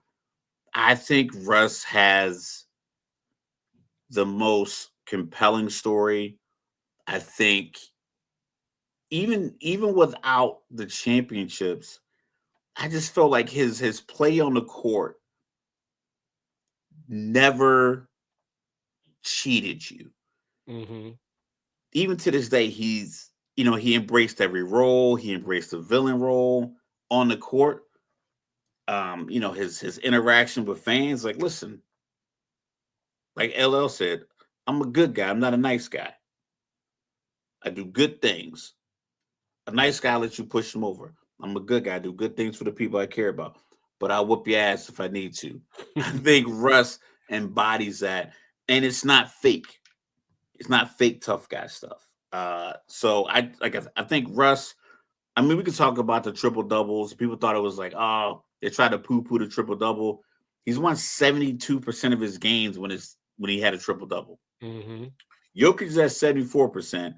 I think Russ has the most compelling story. I think even without the championships, I just felt like his play on the court never cheated you. Mm-hmm. Even to this day, he embraced every role. He embraced the villain role on the court. His interaction with fans, like, listen, like LL said, I'm a good guy. I'm not a nice guy. I do good things. A nice guy lets you push him over. I'm a good guy. I do good things for the people I care about. But I'll whoop your ass if I need to. I think Russ embodies that. And it's not fake. It's not fake tough guy stuff. So I think Russ, I mean, we could talk about the triple doubles. People thought it was like, oh, they tried to poo-poo the triple double. He's won 72% of his games when he had a triple double. Mm-hmm. Jokic is at 74%,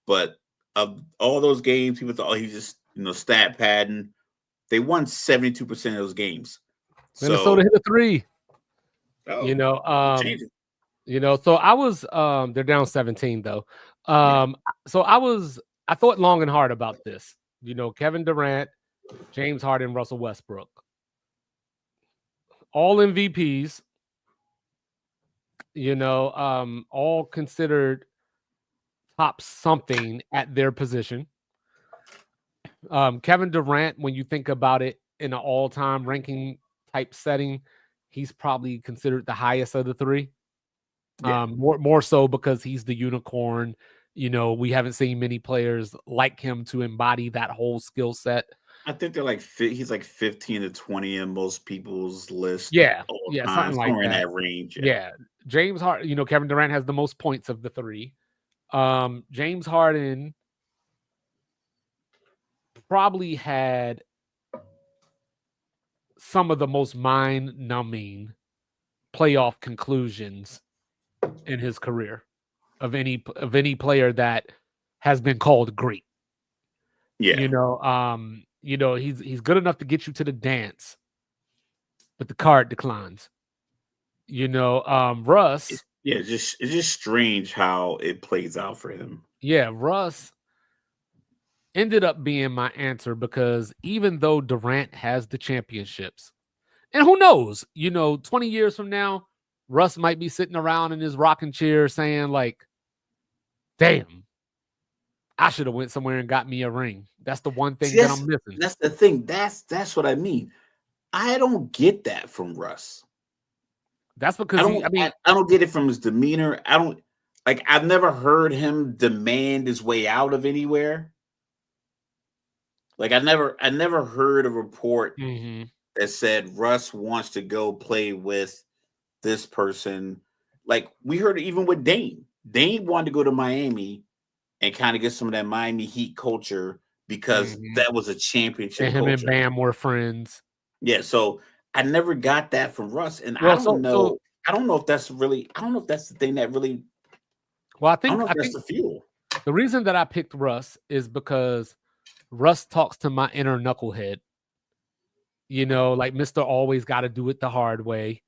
but of all those games, people thought, oh, he's just stat padding. They won 72% of those games. Minnesota hit a 3. Oh, so I was they're down 17 though. So I thought long and hard about this. Kevin Durant, James Harden, Russell Westbrook. All MVPs, all considered top something at their position. Kevin Durant, when you think about it in an all-time ranking type setting, he's probably considered the highest of the 3. Yeah. More so because he's the unicorn. We haven't seen many players like him to embody that whole skill set. I think they're like he's like 15 to 20 in most people's list Yeah, all yeah, time, something like somewhere in that. that range. Yeah. Yeah, James Harden. Kevin Durant has the most points of the three. James Harden probably had some of the most mind-numbing playoff conclusions in his career of any player that has been called great. Yeah. He's good enough to get you to the dance, but the card declines. Russ. It's just strange how it plays out for him. Yeah, Russ ended up being my answer because even though Durant has the championships, and who knows, 20 years from now, Russ might be sitting around in his rocking chair saying like, damn, I should have went somewhere and got me a ring. That's the one thing See, that I'm missing. that's the thing. That's what I mean. I don't get that from Russ. That's because I don't get it from his demeanor. I've never heard him demand his way out of anywhere. Like I never heard a report that said Russ wants to go play with this person. Like we heard it even with Dame. Dame wanted to go to Miami and kind of get some of that Miami Heat culture because that was a championship and him culture. and Bam were friends. Yeah, so I never got that from Russ, and I don't know if that's the thing that really. Well, I don't think know if that's the fuel. The reason that I picked Russ is because Russ talks to my inner knucklehead. Like Mr. Always got to do it the hard way.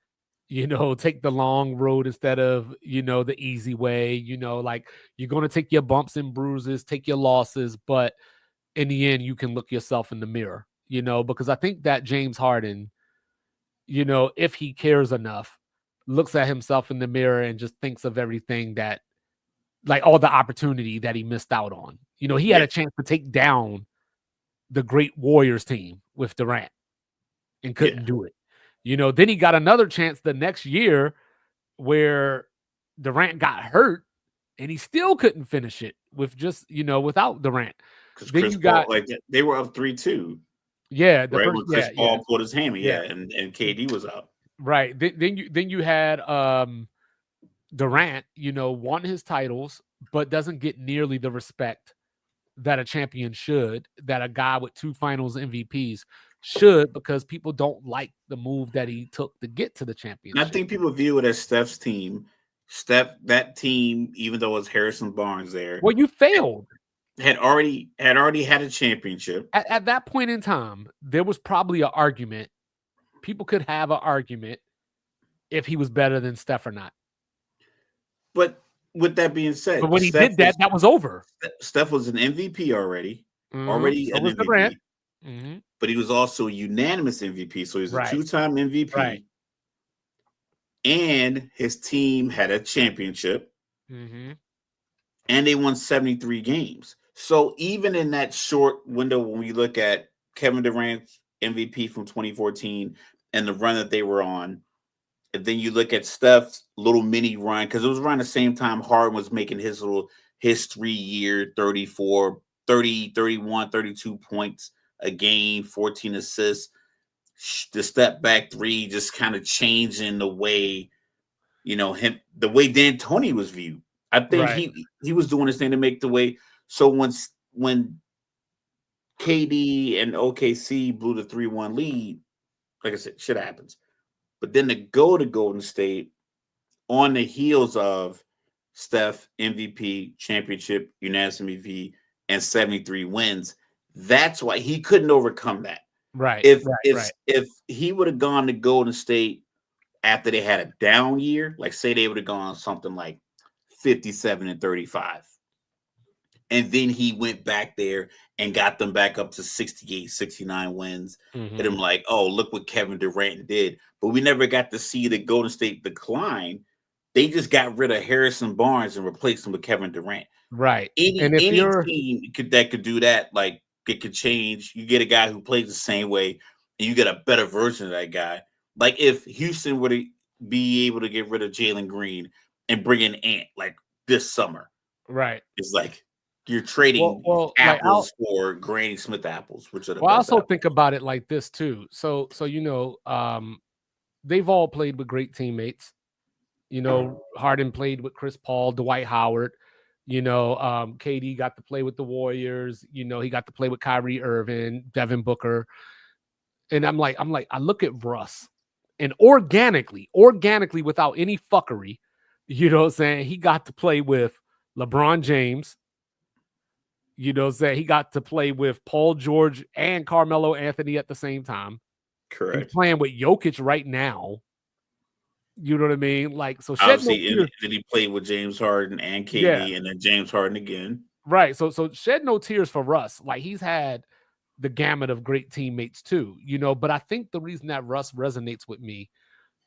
Take the long road instead of, the easy way. Like you're going to take your bumps and bruises, take your losses, but in the end, you can look yourself in the mirror, because I think that James Harden, if he cares enough, looks at himself in the mirror and just thinks of everything that, like all the opportunity that he missed out on. He had a chance to take down the great Warriors team with Durant and couldn't do it. Then he got another chance the next year where Durant got hurt and he still couldn't finish it with just, without Durant. Because Chris Paul, they were up 3-2. Yeah, right when Chris Paul pulled his hammy, and KD was out. Right. Then you had Durant, won his titles, but doesn't get nearly the respect that a champion should, that a guy with 2 finals MVPs should, because people don't like the move that he took to get to the championship. And I think people view it as Steph's team. That team, even though it's Harrison Barnes there. Well, you failed. Had already had a championship. At that point in time, there was probably an argument. People could have an argument if he was better than Steph or not. But with that being said, but when he did that, that was over. Steph was an MVP already. Already an MVP. But he was also a unanimous MVP. So he's a 2-time MVP. Right. And his team had a championship. And they won 73 games. So even in that short window, when we look at Kevin Durant's MVP from 2014 and the run that they were on, and then you look at Steph's little mini run, because it was around the same time Harden was making his 3-year 30, 31, 32 points a game, 14 assists. The step back 3 just kind of changing the way, the way D'Antoni was viewed. I think he was doing his thing to make the way. So when KD and OKC blew the 3-1 lead, like I said, shit happens. But then to go to Golden State on the heels of Steph MVP, championship, unanimous MVP, and 73 wins, that's why he couldn't overcome that. Right. If he would have gone to Golden State after they had a down year, like say they would have gone something like 57 and 35. And then he went back there and got them back up to 68, 69 wins. And I'm like, oh, look what Kevin Durant did. But we never got to see the Golden State decline. They just got rid of Harrison Barnes and replaced him with Kevin Durant. Right. Any team that could do that, like it could change. You get a guy who plays the same way and you get a better version of that guy. Like if Houston were to be able to get rid of Jalen Green and bring in Ant like this summer. Right. It's like you're trading Well, like apples for Granny Smith apples, which are the I best also apples. think about it like this too. So they've all played with great teammates. Harden played with Chris Paul, Dwight Howard. KD got to play with the Warriors. He got to play with Kyrie Irving, Devin Booker. And I'm like, I look at Russ, and organically, without any fuckery, what I'm saying? He got to play with LeBron James. He got to play with Paul George and Carmelo Anthony at the same time. Correct. He's playing with Jokic right now. You know what I mean? Like, so obviously, and then he played with James Harden and KD, and then James Harden again. Right. So shed no tears for Russ. Like, he's had the gamut of great teammates too, but I think the reason that Russ resonates with me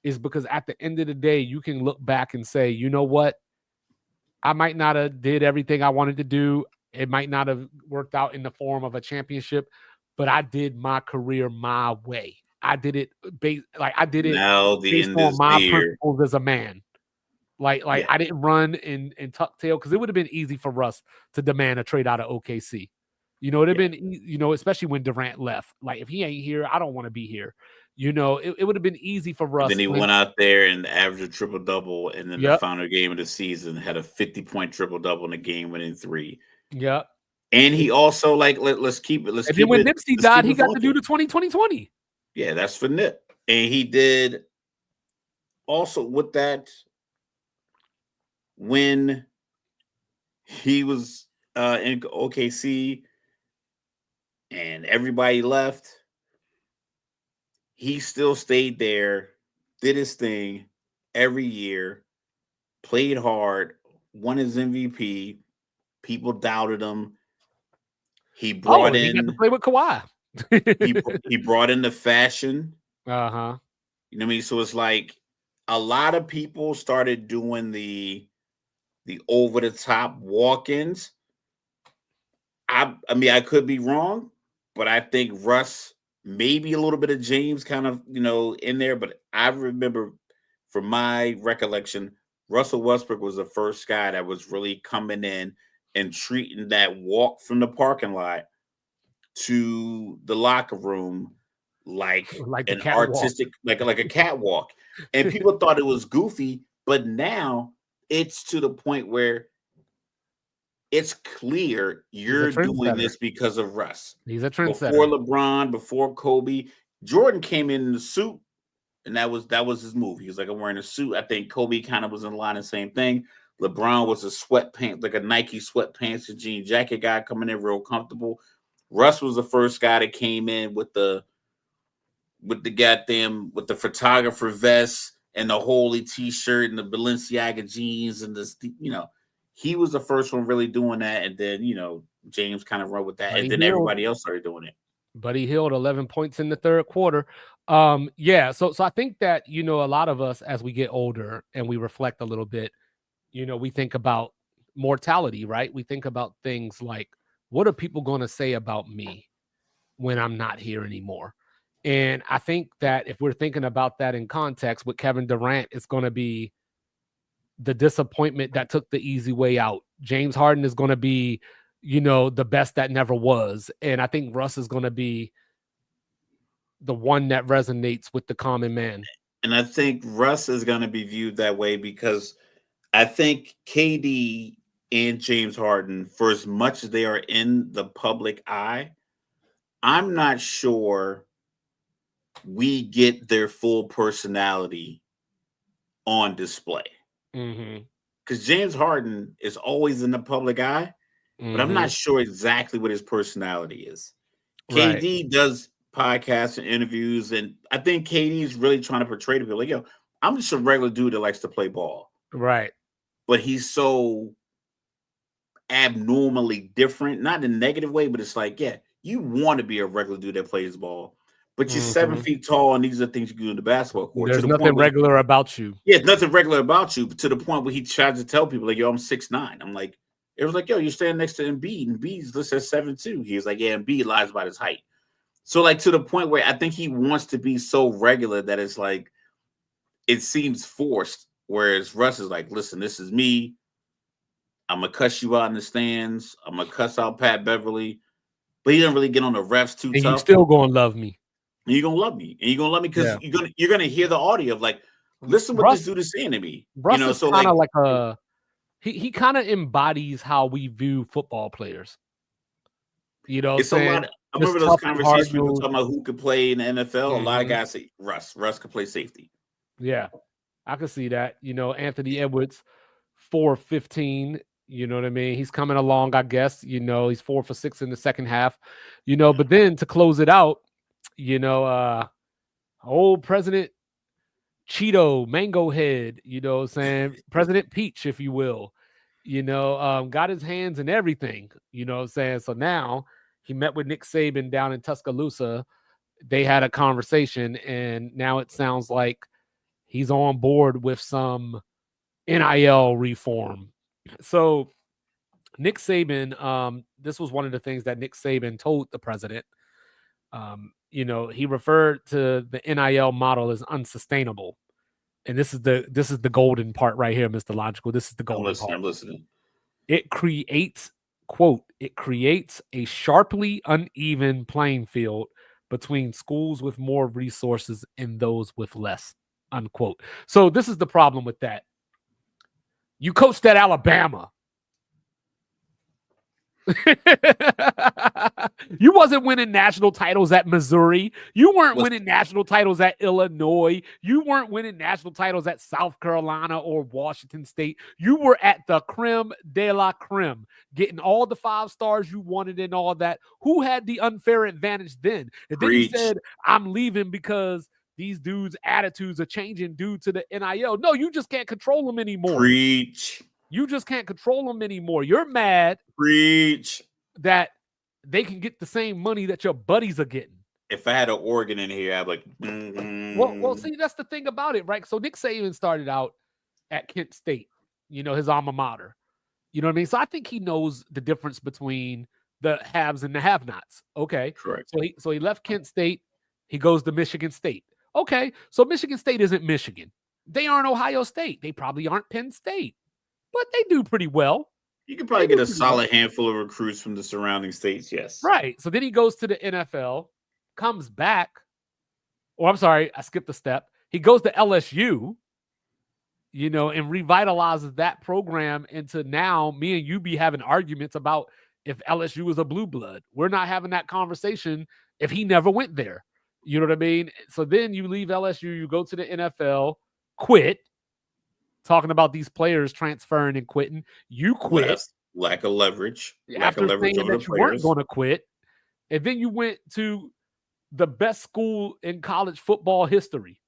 is because at the end of the day, you can look back and say, you know what? I might not have did everything I wanted to do. It might not have worked out in the form of a championship, but I did my career my way. I did it based on my principles as a man. Like I didn't run and tuck tail, because it would have been easy for Russ to demand a trade out of OKC. It'd have been, especially when Durant left. Like, if he ain't here, I don't want to be here. It would have been easy for Russ. Then he went out there and averaged a triple-double, and then the final game of the season had a 50-point triple-double in a game-winning 3. Yep. And he also, like, let's keep it. And then when Nipsey died, he got to do the 20-20-20. Yeah, that's for Nip. And he did also with that when he was in OKC and everybody left. He still stayed there, did his thing every year, played hard, won his MVP. People doubted him. He brought in. He got to play with Kawhi. he brought in the fashion. Uh-huh. You know what I mean? So it's like a lot of people started doing the over-the-top walk-ins. I mean, I could be wrong, but I think Russ, maybe a little bit of James kind of, in there. But I remember, from my recollection, Russell Westbrook was the first guy that was really coming in and treating that walk from the parking lot to the locker room like an artistic, like a catwalk. And people thought it was goofy, but now it's to the point where it's clear you're doing this because of Russ. He's a trendsetter. Before LeBron, before Kobe, Jordan came in the suit, and that was his move. He was like, I'm wearing a suit. I think Kobe kind of was in line the same thing. LeBron was a sweatpants, like a Nike sweatpants and jean jacket guy, coming in real comfortable. Russ was the first guy that came in with the photographer vest and the holy t-shirt and the Balenciaga jeans and this, he was the first one really doing that. And then, James kind of run with that. And then everybody else started doing it. Buddy Hield, 11 points in the third quarter. So I think that, a lot of us, as we get older and we reflect a little bit, we think about mortality, right? We think about things like, what are people going to say about me when I'm not here anymore? And I think that if we're thinking about that in context with Kevin Durant, it's going to be the disappointment that took the easy way out. James Harden is going to be, the best that never was. And I think Russ is going to be the one that resonates with the common man. And I think Russ is going to be viewed that way because I think KD and James Harden, for as much as they are in the public eye, I'm not sure we get their full personality on display. Because James Harden is always in the public eye, but I'm not sure exactly what his personality is. Right. KD does podcasts and interviews, and I think KD is really trying to portray to people like, I'm just a regular dude that likes to play ball. Right. But he's so abnormally different, not in a negative way, but it's like, you want to be a regular dude that plays ball, but you're 7 feet tall, and these are things you can do in the basketball court. There's nothing regular about you. Yeah, nothing regular about you, but to the point where he tries to tell people, like, I'm 6'9". I'm like, it was like, you're standing next to Embiid, and Embiid's listed as 7'2". He was like, Embiid lies about his height. So, like, to the point where I think he wants to be so regular that it's like, it seems forced Whereas Russ is like, listen, this is me. I'm gonna cuss you out in the stands. I'm gonna cuss out Pat Beverly, but he didn't really get on the refs too And you tough. still gonna love me. And you're gonna love me, and you're gonna love me because Yeah. you're gonna hear the audio of like, listen what this dude is saying to me. Russ is So kind of like a he kind of embodies how we view football players. You know, it's a lot. I just remember those tough and conversations people hard-nosed. talking about who could play in the NFL. A lot of Mhm. guys say Russ could play safety. Yeah, I can see that. Anthony Edwards, 4-15. You know what I mean? He's coming along, I guess. He's 4 for 6 in the second half. But then to close it out, old President Cheeto, Mango Head, what I'm saying? President Peach, if you will, got his hands in everything, what I'm saying? So now he met with Nick Saban down in Tuscaloosa. They had a conversation, and now it sounds like he's on board with some NIL reform. So Nick Saban, this was one of the things that Nick Saban told the president. He referred to the NIL model as unsustainable. And this is the golden part right here, Mr. Logical. This is the golden part. I'm listening. It creates, quote, it creates a sharply uneven playing field between schools with more resources and those with less, unquote. So this is the problem with that. You coached at Alabama. You wasn't winning national titles at Missouri. You weren't winning national titles at Illinois. You weren't winning national titles at South Carolina or Washington State. You were at the creme de la creme, getting all the 5 stars you wanted and all that. Who had the unfair advantage then? And then you said, I'm leaving because these dudes' attitudes are changing due to the NIL. No, you just can't control them anymore. Preach. You just can't control them anymore. You're mad. Preach. That they can get the same money that your buddies are getting. If I had an organ in here, I'd be like, Well, see, that's the thing about it, right? So Nick Saban started out at Kent State, his alma mater. You know what I mean? So I think he knows the difference between the haves and the have-nots. Okay. Correct. So he left Kent State. He goes to Michigan State. Okay. So Michigan State isn't Michigan. They aren't Ohio State. They probably aren't Penn State. But they do pretty well. You could probably get a solid handful of recruits from the surrounding states, yes. Right. So then he goes to the NFL, comes back. Oh, I'm sorry, I skipped a step. He goes to LSU, and revitalizes that program into now me and you be having arguments about if LSU is a blue blood. We're not having that conversation if he never went there. You know what I mean? So then you leave LSU, you go to the NFL, quit. Talking about these players transferring and quitting. You quit. Lack of leverage. After saying that you weren't going to quit. And then you went to the best school in college football history.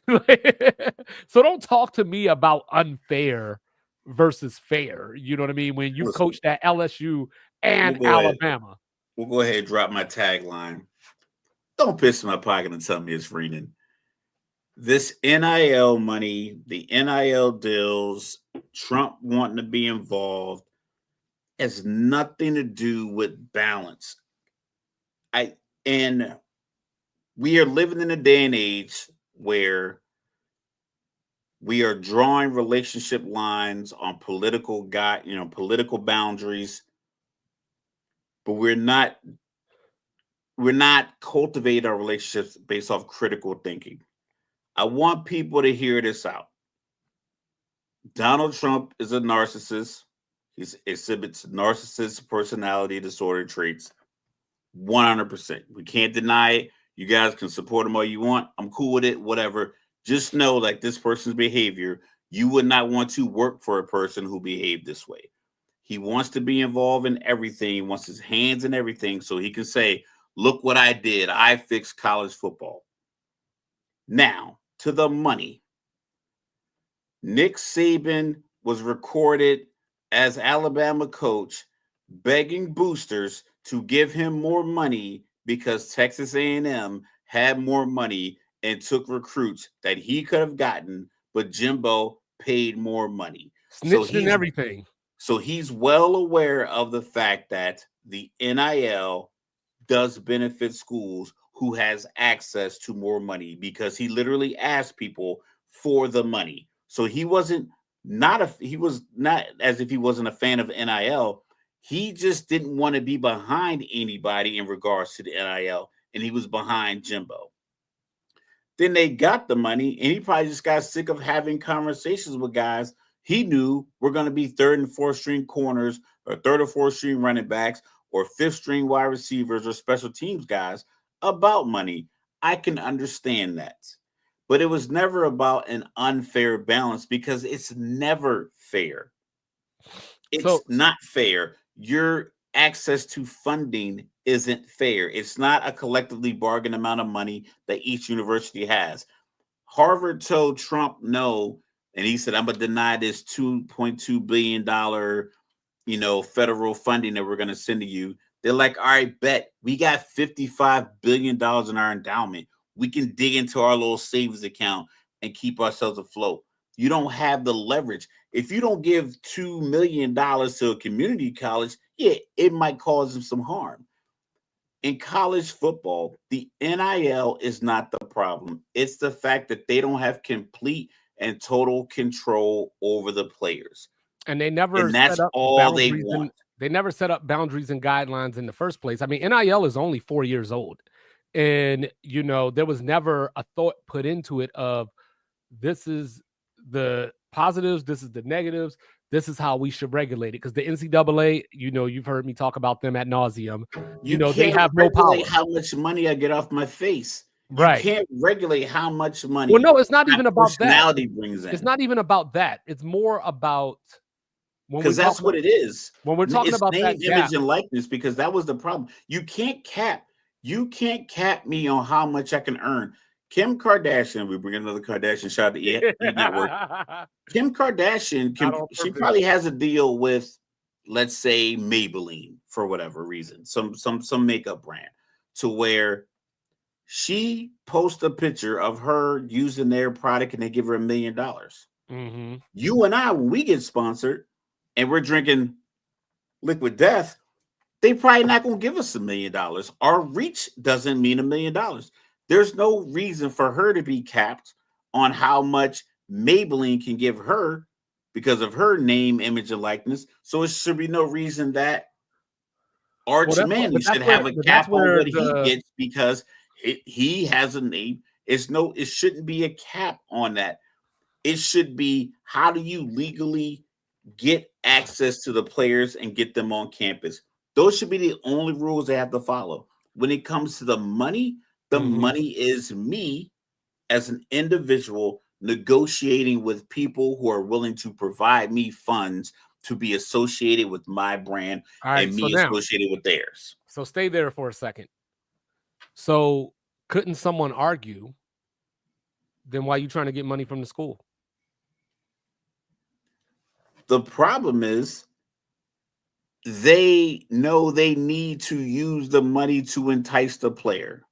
So don't talk to me about unfair versus fair. You know what I mean? When you coached at LSU and Alabama. We'll go ahead and drop my tagline. Don't piss in my pocket and tell me it's raining. This NIL money, the NIL deals, Trump wanting to be involved, has nothing to do with balance. And we are living in a day and age where we are drawing relationship lines on political boundaries, but we're not cultivating our relationships based off critical thinking. I want people to hear this out. Donald Trump is a narcissist. He exhibits narcissist personality disorder traits. 100%. We can't deny it. You guys can support him all you want. I'm cool with it, whatever. Just know, like, this person's behavior, you would not want to work for a person who behaved this way. He wants to be involved in everything. He wants his hands in everything so he can say, look what I did. I fixed college football. Now, to the money. Nick Saban was recorded as Alabama coach begging boosters to give him more money because Texas A&M had more money and took recruits that he could have gotten, but Jimbo paid more money. Snitched and everything. So he's well aware of the fact that the NIL does benefit schools who has access to more money because he literally asked people for the money. So he was not as if he wasn't a fan of NIL. He just didn't want to be behind anybody in regards to the NIL, and he was behind Jimbo. Then they got the money, and he probably just got sick of having conversations with guys he knew were going to be third and fourth string corners, or third or fourth string running backs, or fifth string wide receivers, or special teams guys about money. I can understand that. But it was never about an unfair balance, because it's never fair. It's not fair. Your access to funding isn't fair. It's not a collectively bargained amount of money that each university has. Harvard told Trump no, and he said, I'm going to deny this $2.2 billion, federal funding that we're going to send to you. They're like, all right, bet. We got $55 billion in our endowment. We can dig into our little savings account and keep ourselves afloat. You don't have the leverage. If you don't give $2 million to a community college, yeah, it might cause them some harm. In college football, the NIL is not the problem. It's the fact that they don't have complete and total control over the players. And they never and that's all they want. They never set up boundaries and guidelines in the first place. I mean, NIL is only 4 years old. And, there was never a thought put into it of, this is the positives, this is the negatives, this is how we should regulate it. Because the NCAA, you've heard me talk about them ad nauseum. They have no power. How much money I get off my face. Right. You can't regulate how much money. Well, no, it's not even about that. Brings in. It's not even about that. It's more about, because that's what it is. When we're talking about name, that image, and likeness, because that was the problem. You can't cap me on how much I can earn. Kim Kardashian, we bring another Kardashian, shout out to E! Network. Kim Kardashian, she probably has a deal with, let's say, Maybelline, for whatever reason, some makeup brand, to where she posts a picture of her using their product and they give her $1 million. Mm-hmm. You and I, when we get sponsored and we're drinking Liquid Death, they probably not going to give us $1 million. Our reach doesn't mean $1 million. There's no reason for her to be capped on how much Maybelline can give her because of her name, image, and likeness. So it should be no reason that Arch Manning should have a cap on what he gets, because he has a name. It shouldn't be a cap on that. It should be, how do you legally get access to the players and get them on campus? Those should be the only rules they have to follow. When it comes to the money, money is me as an individual negotiating with people who are willing to provide me funds to be associated with my brand, and me associated with theirs. So stay there for a second. So couldn't someone argue, then why are you trying to get money from the school? The problem is, they know they need to use the money to entice the player.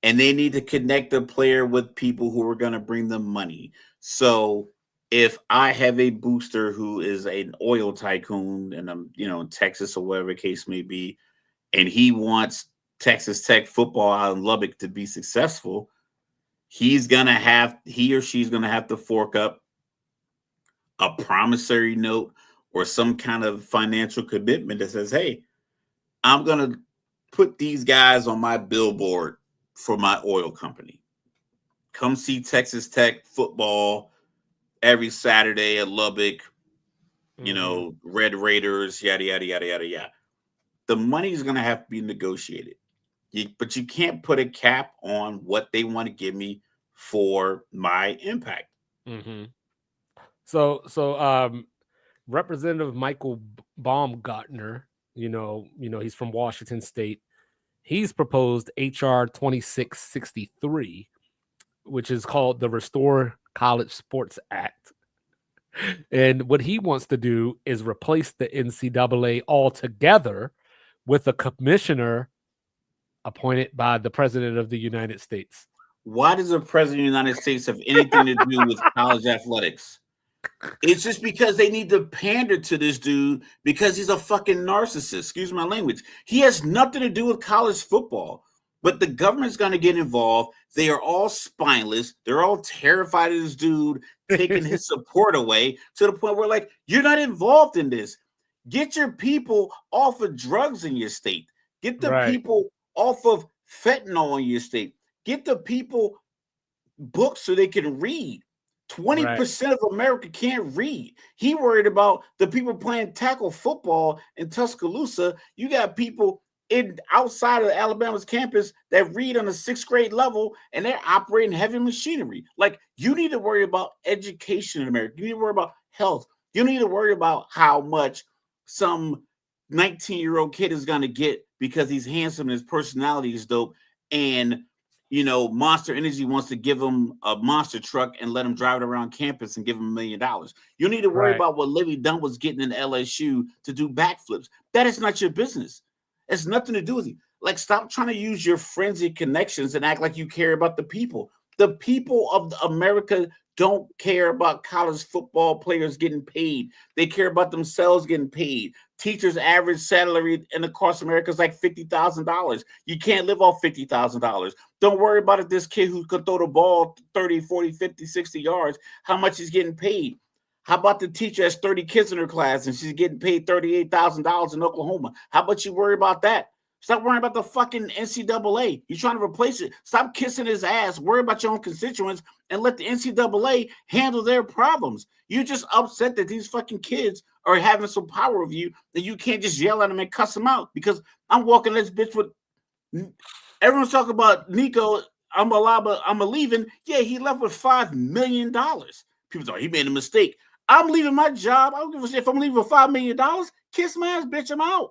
And they need to connect the player with people who are going to bring them money. So if I have a booster who is an oil tycoon, and I'm, in Texas or whatever the case may be, and he wants Texas Tech football out in Lubbock to be successful, he or she's going to have to fork up a promissory note or some kind of financial commitment that says, hey, I'm going to put these guys on my billboard for my oil company. Come see Texas Tech football every Saturday at Lubbock, Red Raiders, yada, yada, yada, yada, yada. The money is going to have to be negotiated. But you can't put a cap on what they want to give me for my impact. Mm-hmm. So Representative Michael Baumgartner, he's from Washington State. He's proposed HR 2663, which is called the Restore College Sports Act. And what he wants to do is replace the NCAA altogether with a commissioner appointed by the President of the United States. Why does the President of the United States have anything to do with college athletics? It's just because they need to pander to this dude because he's a fucking narcissist. Excuse my language. He has nothing to do with college football, but the government's going to get involved. They are all spineless. They're all terrified of this dude taking his support away to the point where, like, you're not involved in this. Get your people off of drugs in your state. Get the people off of fentanyl in your state. Get the people books so they can read. 20% of America can't read. He worried about the people playing tackle football in Tuscaloosa. You got people outside of Alabama's campus that read on a 6th grade level, and they're operating heavy machinery. Like, you need to worry about education in America. You need to worry about health. You need to worry about how much some 19-year-old kid is going to get because he's handsome and his personality is dope. And Monster Energy wants to give him a monster truck and let him drive it around campus and give him $1 million. You need to worry about what Livy Dunn was getting in LSU to do backflips. That is not your business. It's nothing to do with you. Like, stop trying to use your frenzied connections and act like you care about the people. The people of America don't care about college football players getting paid. They care about themselves getting paid. Teachers' average salary in across America is like $50,000. You can't live off $50,000. Don't worry about it. This kid who could throw the ball 30, 40, 50, 60 yards, how much he's getting paid. How about the teacher has 30 kids in her class and she's getting paid $38,000 in Oklahoma? How about you worry about that? Stop worrying about the fucking NCAA. You're trying to replace it. Stop kissing his ass. Worry about your own constituents and let the NCAA handle their problems. You're just upset that these fucking kids are having some power of you that you can't just yell at them and cuss them out. Because I'm walking this bitch with everyone's talking about Nico. I'm leaving. Yeah, he left with $5 million. People thought he made a mistake. I'm leaving my job. I don't give a shit if I'm leaving with $5 million. Kiss my ass, bitch. I'm out.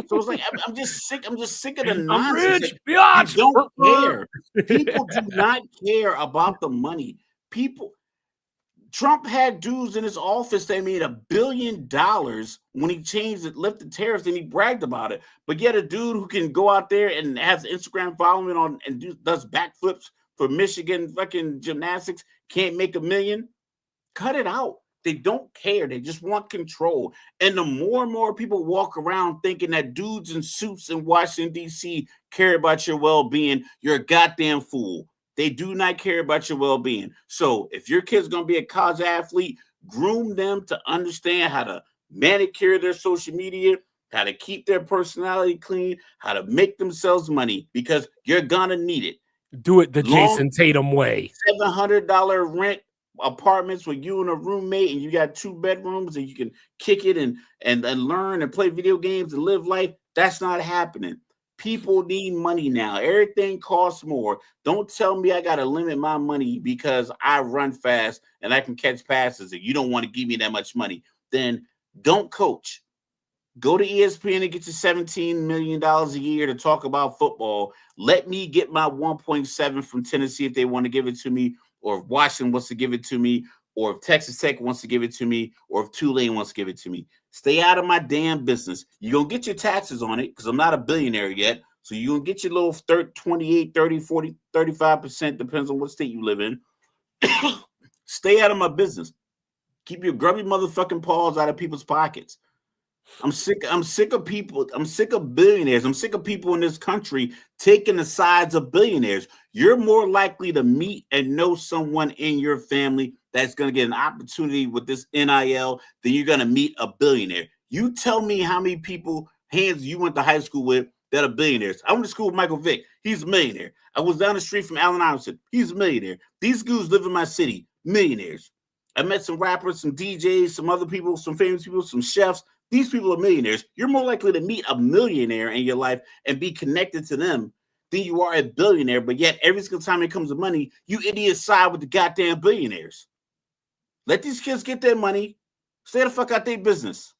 So it's like I'm just sick. I'm just sick of the nonsense. Rich, biatch. You don't care. People do not care about the money. Trump had dudes in his office that made $1 billion when he changed it, lifted tariffs, and he bragged about it. But yet a dude who can go out there and has Instagram following on and does backflips for Michigan fucking gymnastics can't make $1 million. Cut it out. They don't care. They just want control. And the more and more people walk around thinking that dudes in suits in Washington, D.C. care about your well-being, you're a goddamn fool. They do not care about your well-being. So if your kid's going to be a college athlete, groom them to understand how to manicure their social media, how to keep their personality clean, how to make themselves money, because you're going to need it. Do it the Jason Tatum way. $700 rent apartments with you and a roommate, and you got 2 bedrooms, and you can kick it and learn and play video games and live life. That's not happening. People need money now. Everything costs more. Don't tell me I got to limit my money because I run fast and I can catch passes and you don't want to give me that much money. Then don't coach. Go to ESPN and get you $17 million a year to talk about football. Let me get my 1.7 from Tennessee if they want to give it to me, or if Washington wants to give it to me, or if Texas Tech wants to give it to me, or if Tulane wants to give it to me. Stay out of my damn business. You're going to get your taxes on it because I'm not a billionaire yet. So you're going to get your little 28, 30, 40, 35%, depends on what state you live in. Stay out of my business. Keep your grubby motherfucking paws out of people's pockets. I'm sick of people. I'm sick of billionaires. I'm sick of people in this country taking the sides of billionaires. You're more likely to meet and know someone in your family that's going to get an opportunity with this NIL than you're going to meet a billionaire. You tell me how many people, hands you went to high school with that are billionaires. I went to school with Michael Vick. He's a millionaire. I was down the street from Allen Iverson. He's a millionaire. These dudes live in my city. Millionaires. I met some rappers, some DJs, some other people, some famous people, some chefs. These people are millionaires. You're more likely to meet a millionaire in your life and be connected to them than you are a billionaire. But yet, every single time it comes to money, you idiots side with the goddamn billionaires. Let these kids get their money. Stay the fuck out their business.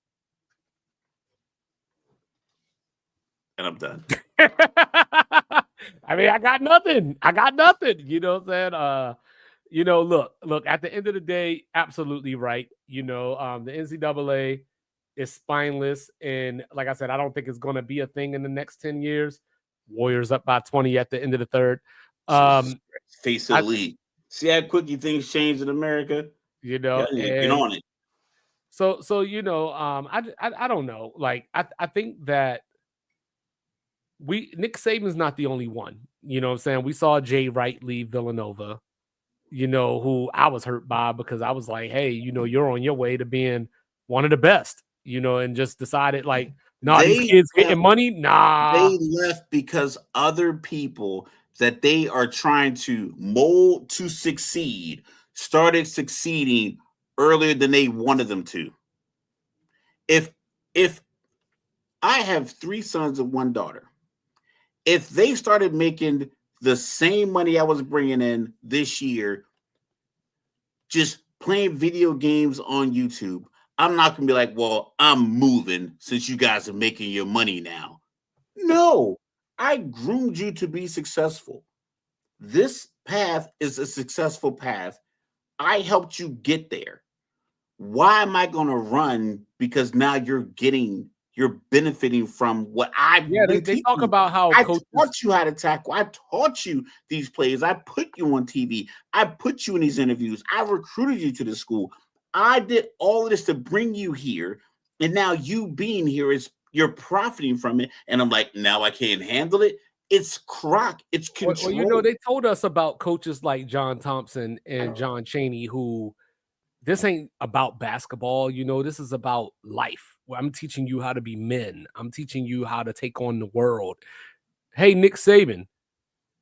And I'm done. I mean, I got nothing. You know what I'm saying? Look, at the end of the day, absolutely right. The NCAA is spineless. And like I said, I don't think it's going to be a thing in the next 10 years. Warriors up by 20 at the end of the third. Face of the league. See how quickly things change in America? Get on it. So I don't know. Like, I think that Nick Saban's not the only one. You know what I'm saying? We saw Jay Wright leave Villanova. who I was hurt by because I was like, hey, you're on your way to being one of the best, and just decided like, nah, these They kids getting left, money. Nah. they left because other people that they are trying to mold to succeed started succeeding earlier than they wanted them to. If I have 3 sons and 1 daughter, if they started making the same money I was bringing in this year, just playing video games on YouTube, I'm not going to be like, well, I'm moving since you guys are making your money now. No, I groomed you to be successful. This path is a successful path. I helped you get there. Why am I going to run because now you're benefiting from what I've Yeah, been they teaching talk you. about how I coaches. taught you how to tackle. I taught you these plays. I put you on TV. I put you in these interviews. I recruited you to the school. I did all of this to bring you here. And now you being here you're profiting from it. And I'm like, now I can't handle it. It's crock. It's control. Well, they told us about coaches like John Thompson and John Chaney who this ain't about basketball, this is about life. Well, I'm teaching you how to be men. I'm teaching you how to take on the world. Hey, Nick Saban,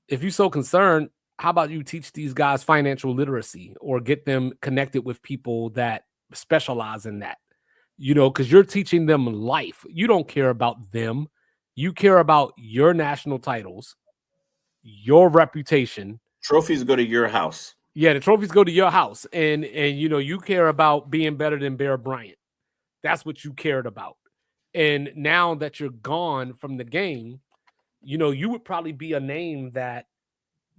if you're so concerned, how about you teach these guys financial literacy or get them connected with people that specialize in that? Because you're teaching them life. You don't care about them. You care about your national titles, your reputation. Trophies go to your house. Yeah, the trophies go to your house. And you care about being better than Bear Bryant. That's what you cared about. And now that you're gone from the game, you would probably be a name that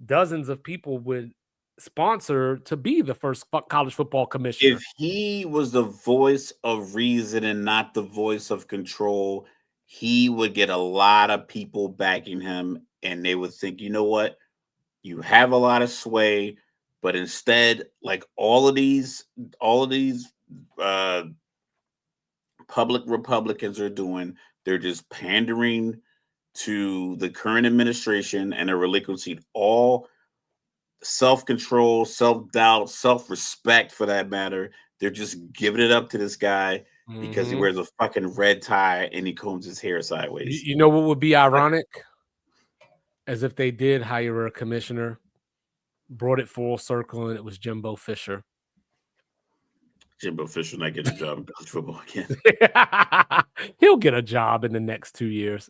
dozens of people would sponsor to be the first college football commissioner. If he was the voice of reason and not the voice of control, he would get a lot of people backing him, and they would think, you know what? You have a lot of sway, but instead, like all of these public Republicans are doing, they're just pandering to the current administration and are relinquishing all self-control, self-doubt, self-respect for that matter. They're just giving it up to this guy because he wears a fucking red tie and he combs his hair sideways. You know what would be ironic? As if they did hire a commissioner, brought it full circle, and it was Jimbo Fisher. Jimbo Fisher not getting a job in college football again. He'll get a job in the next 2 years.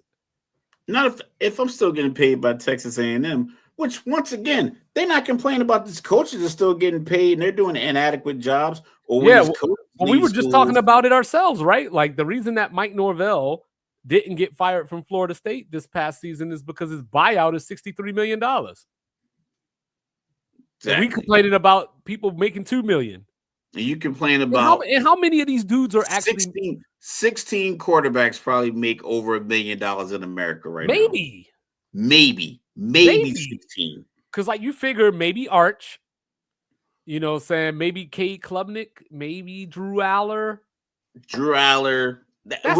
Not if I'm still getting paid by Texas A&M, which once again, they're not complaining about these coaches are still getting paid and they're doing inadequate jobs. Or yeah, well, we were just talking about it ourselves, right? Like the reason that Mike Norvell didn't get fired from Florida State this past season is because his buyout is $63 million. Exactly. And we complaining about people making $2 million. And you complain about how many of these dudes are actually 16 quarterbacks probably make over $1 million in America right now. Maybe 16. Because like you figure maybe Arch, saying maybe Cade Klubnik, maybe Drew Aller. We're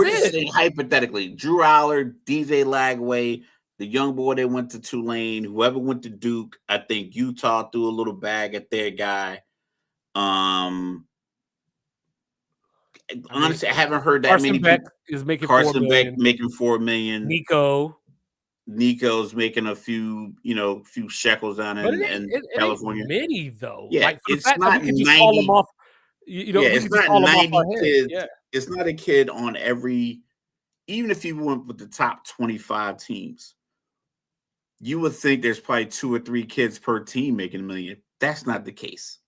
just saying hypothetically. Drew Aller, DJ Lagway, the young boy that went to Tulane, whoever went to Duke. I think Utah threw a little bag at their guy. Honestly, I haven't heard that Carson many Beck people. Is making Carson $4 Beck million. making $4 million. Nico's making a few, few shekels down in California. Many though. Yeah, like it's not 90. Off, it's not 90 kids. Yeah. It's not a kid on every. Even if you went with the top 25 teams, you would think there's probably 2 or 3 kids per team making $1 million. That's not the case.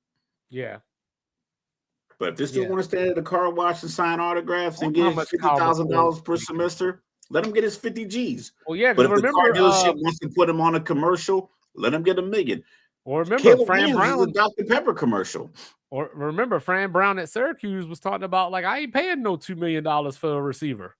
Yeah. But if they still want to stand at the car wash and sign autographs and get $50,000 per semester, let him get his 50 G's. Well, yeah, but if the car dealership wants to put him on a commercial, let him get $1 million. Or remember, Caleb Fran Williams Brown is a Dr. Pepper commercial. Or remember, Fran Brown at Syracuse was talking about like I ain't paying no $2 million for a receiver.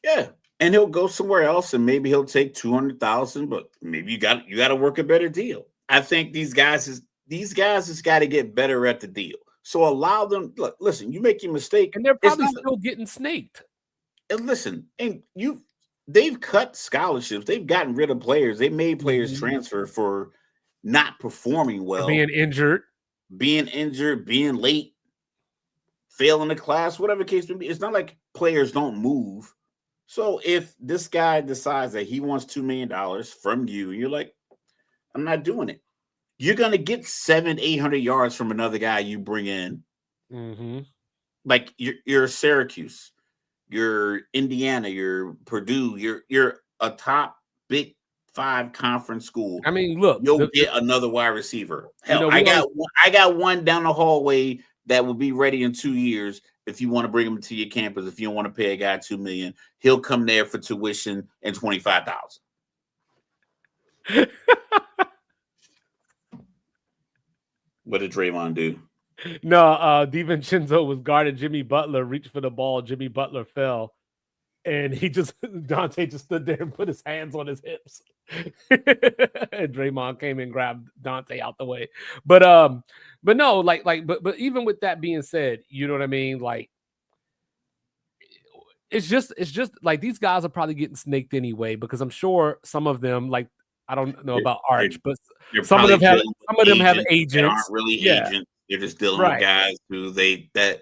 Yeah, and he'll go somewhere else, and maybe he'll take $200,000, but maybe you got to work a better deal. I think these guys has got to get better at the deal. So allow them. Look, listen, you make your mistake, and they're probably still getting snaked. And listen, they've cut scholarships. They've gotten rid of players. They made players transfer for not performing well, being injured. being injured, being late, failing the class, whatever the case may be. It's not like players don't move. So if this guy decides that he wants $2 million from you, and you're like, I'm not doing it. You're gonna get 700-800 yards from another guy you bring in. Mm-hmm. Like you're Syracuse, you're Indiana, you're Purdue, you're a top Big 5 conference school. I mean, look, you'll get another wide receiver. Hell, you know, I got one down the hallway that will be ready in 2 years. If you want to bring him to your campus, if you don't want to pay a guy $2 million, he'll come there for tuition and $25,000. What did Draymond do? No, DiVincenzo was guarding Jimmy Butler, reached for the ball. Jimmy Butler fell. And Dante just stood there and put his hands on his hips. And Draymond came and grabbed Dante out the way. But no, but even with that being said, you know what I mean? Like, it's just like these guys are probably getting snaked anyway, because I'm sure some of them, like, I don't know about Arch, but some of them have agents. They aren't really agents. They're just dealing with guys who that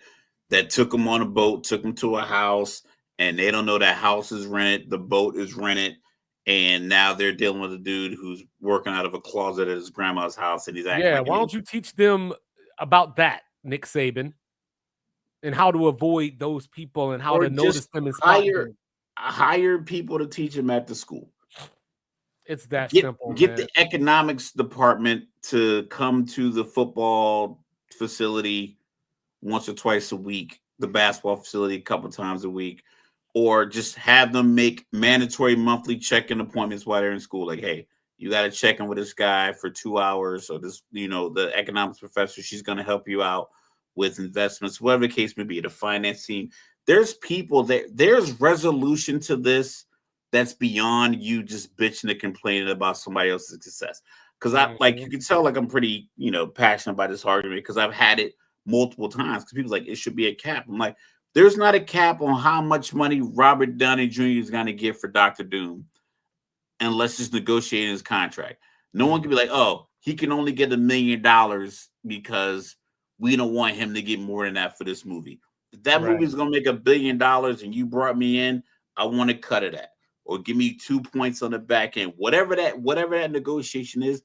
took them on a boat, took them to a house, and they don't know that house is rented, the boat is rented, and now they're dealing with a dude who's working out of a closet at his grandma's house, and he's acting. Yeah, why don't you teach them about that, Nick Saban, and how to avoid those people and how to notice them and hire people to teach them at the school. It's that simple. Get the economics department to come to the football facility once or twice a week, the basketball facility a couple times a week, or just have them make mandatory monthly check-in appointments while they're in school. Like, hey, you got to check in with this guy for 2 hours, or this, the economics professor, she's going to help you out with investments, whatever the case may be, the finance team. There's people there's resolution to this that's beyond you just bitching and complaining about somebody else's success. Because you can tell, like, I'm pretty, passionate about this argument, because I've had it multiple times. Because people's like, it should be a cap. I'm like, there's not a cap on how much money Robert Downey Jr. is going to get for Dr. Doom, unless it's negotiating his contract. No one can be like, oh, he can only get $1 million because we don't want him to get more than that for this movie. If that movie is going to make $1 billion and you brought me in, I want to cut it at. Or give me 2 points on the back end. Whatever that negotiation is,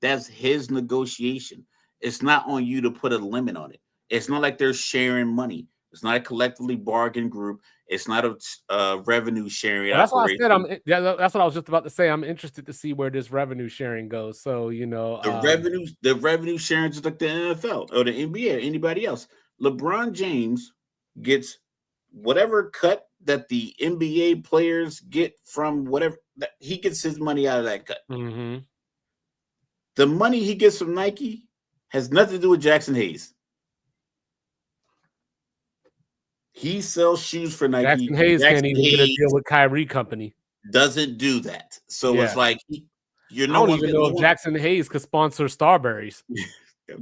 that's his negotiation. It's not on you to put a limit on it. It's not like they're sharing money. It's not a collectively bargained group. It's not a revenue sharing. That's what I said. That's what I was just about to say. I'm interested to see where this revenue sharing goes. So, the revenue sharing, just like the NFL or the NBA or anybody else. LeBron James gets whatever cut that the NBA players get from whatever, that he gets his money out of that cut. Mm-hmm. The money he gets from Nike has nothing to do with Jackson Hayes. He sells shoes for Nike. Jackson Hayes can't even get a deal with Kyrie Company. Doesn't do that. So it's like, I don't even know if Jackson Hayes could sponsor Starberries.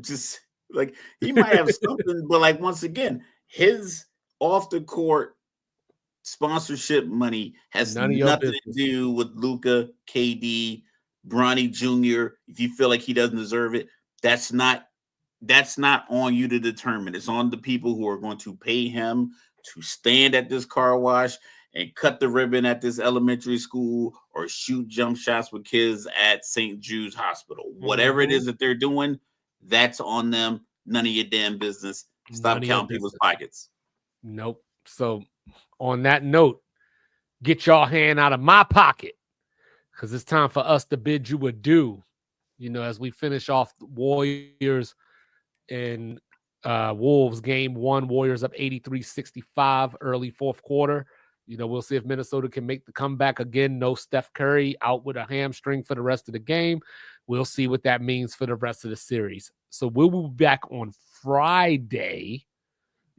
Just like, he might have something, but like, once again, his off the court sponsorship money has nothing to do with Luka, KD, Bronny Jr. If you feel like he doesn't deserve it, that's not on you to determine. It's on the people who are going to pay him to stand at this car wash and cut the ribbon at this elementary school, or shoot jump shots with kids at St. Jude's Hospital. Whatever it is that they're doing, that's on them. None of your damn business. Stop counting people's pockets. Nope. So on that note, get your hand out of my pocket, because it's time for us to bid you adieu. As we finish off the Warriors and Wolves game 1, Warriors up 83-65 early fourth quarter. We'll see if Minnesota can make the comeback again. No Steph Curry, out with a hamstring for the rest of the game. We'll see what that means for the rest of the series. So we'll be back on Friday,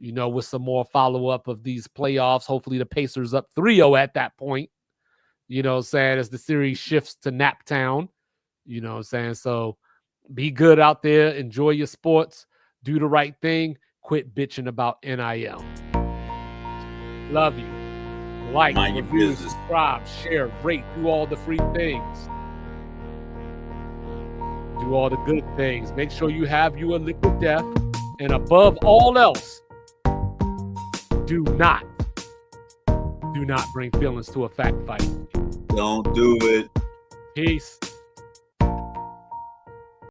with some more follow-up of these playoffs. Hopefully the Pacers up 3-0 at that point, saying, as the series shifts to Naptown, saying. So be good out there. Enjoy your sports. Do the right thing. Quit bitching about NIL. Love you. Like, review, subscribe, share, rate, do all the free things. Do do all the good things. Make sure you have you a liquid death. And above all else, do not bring feelings to a fact fight. Don't do it. Peace.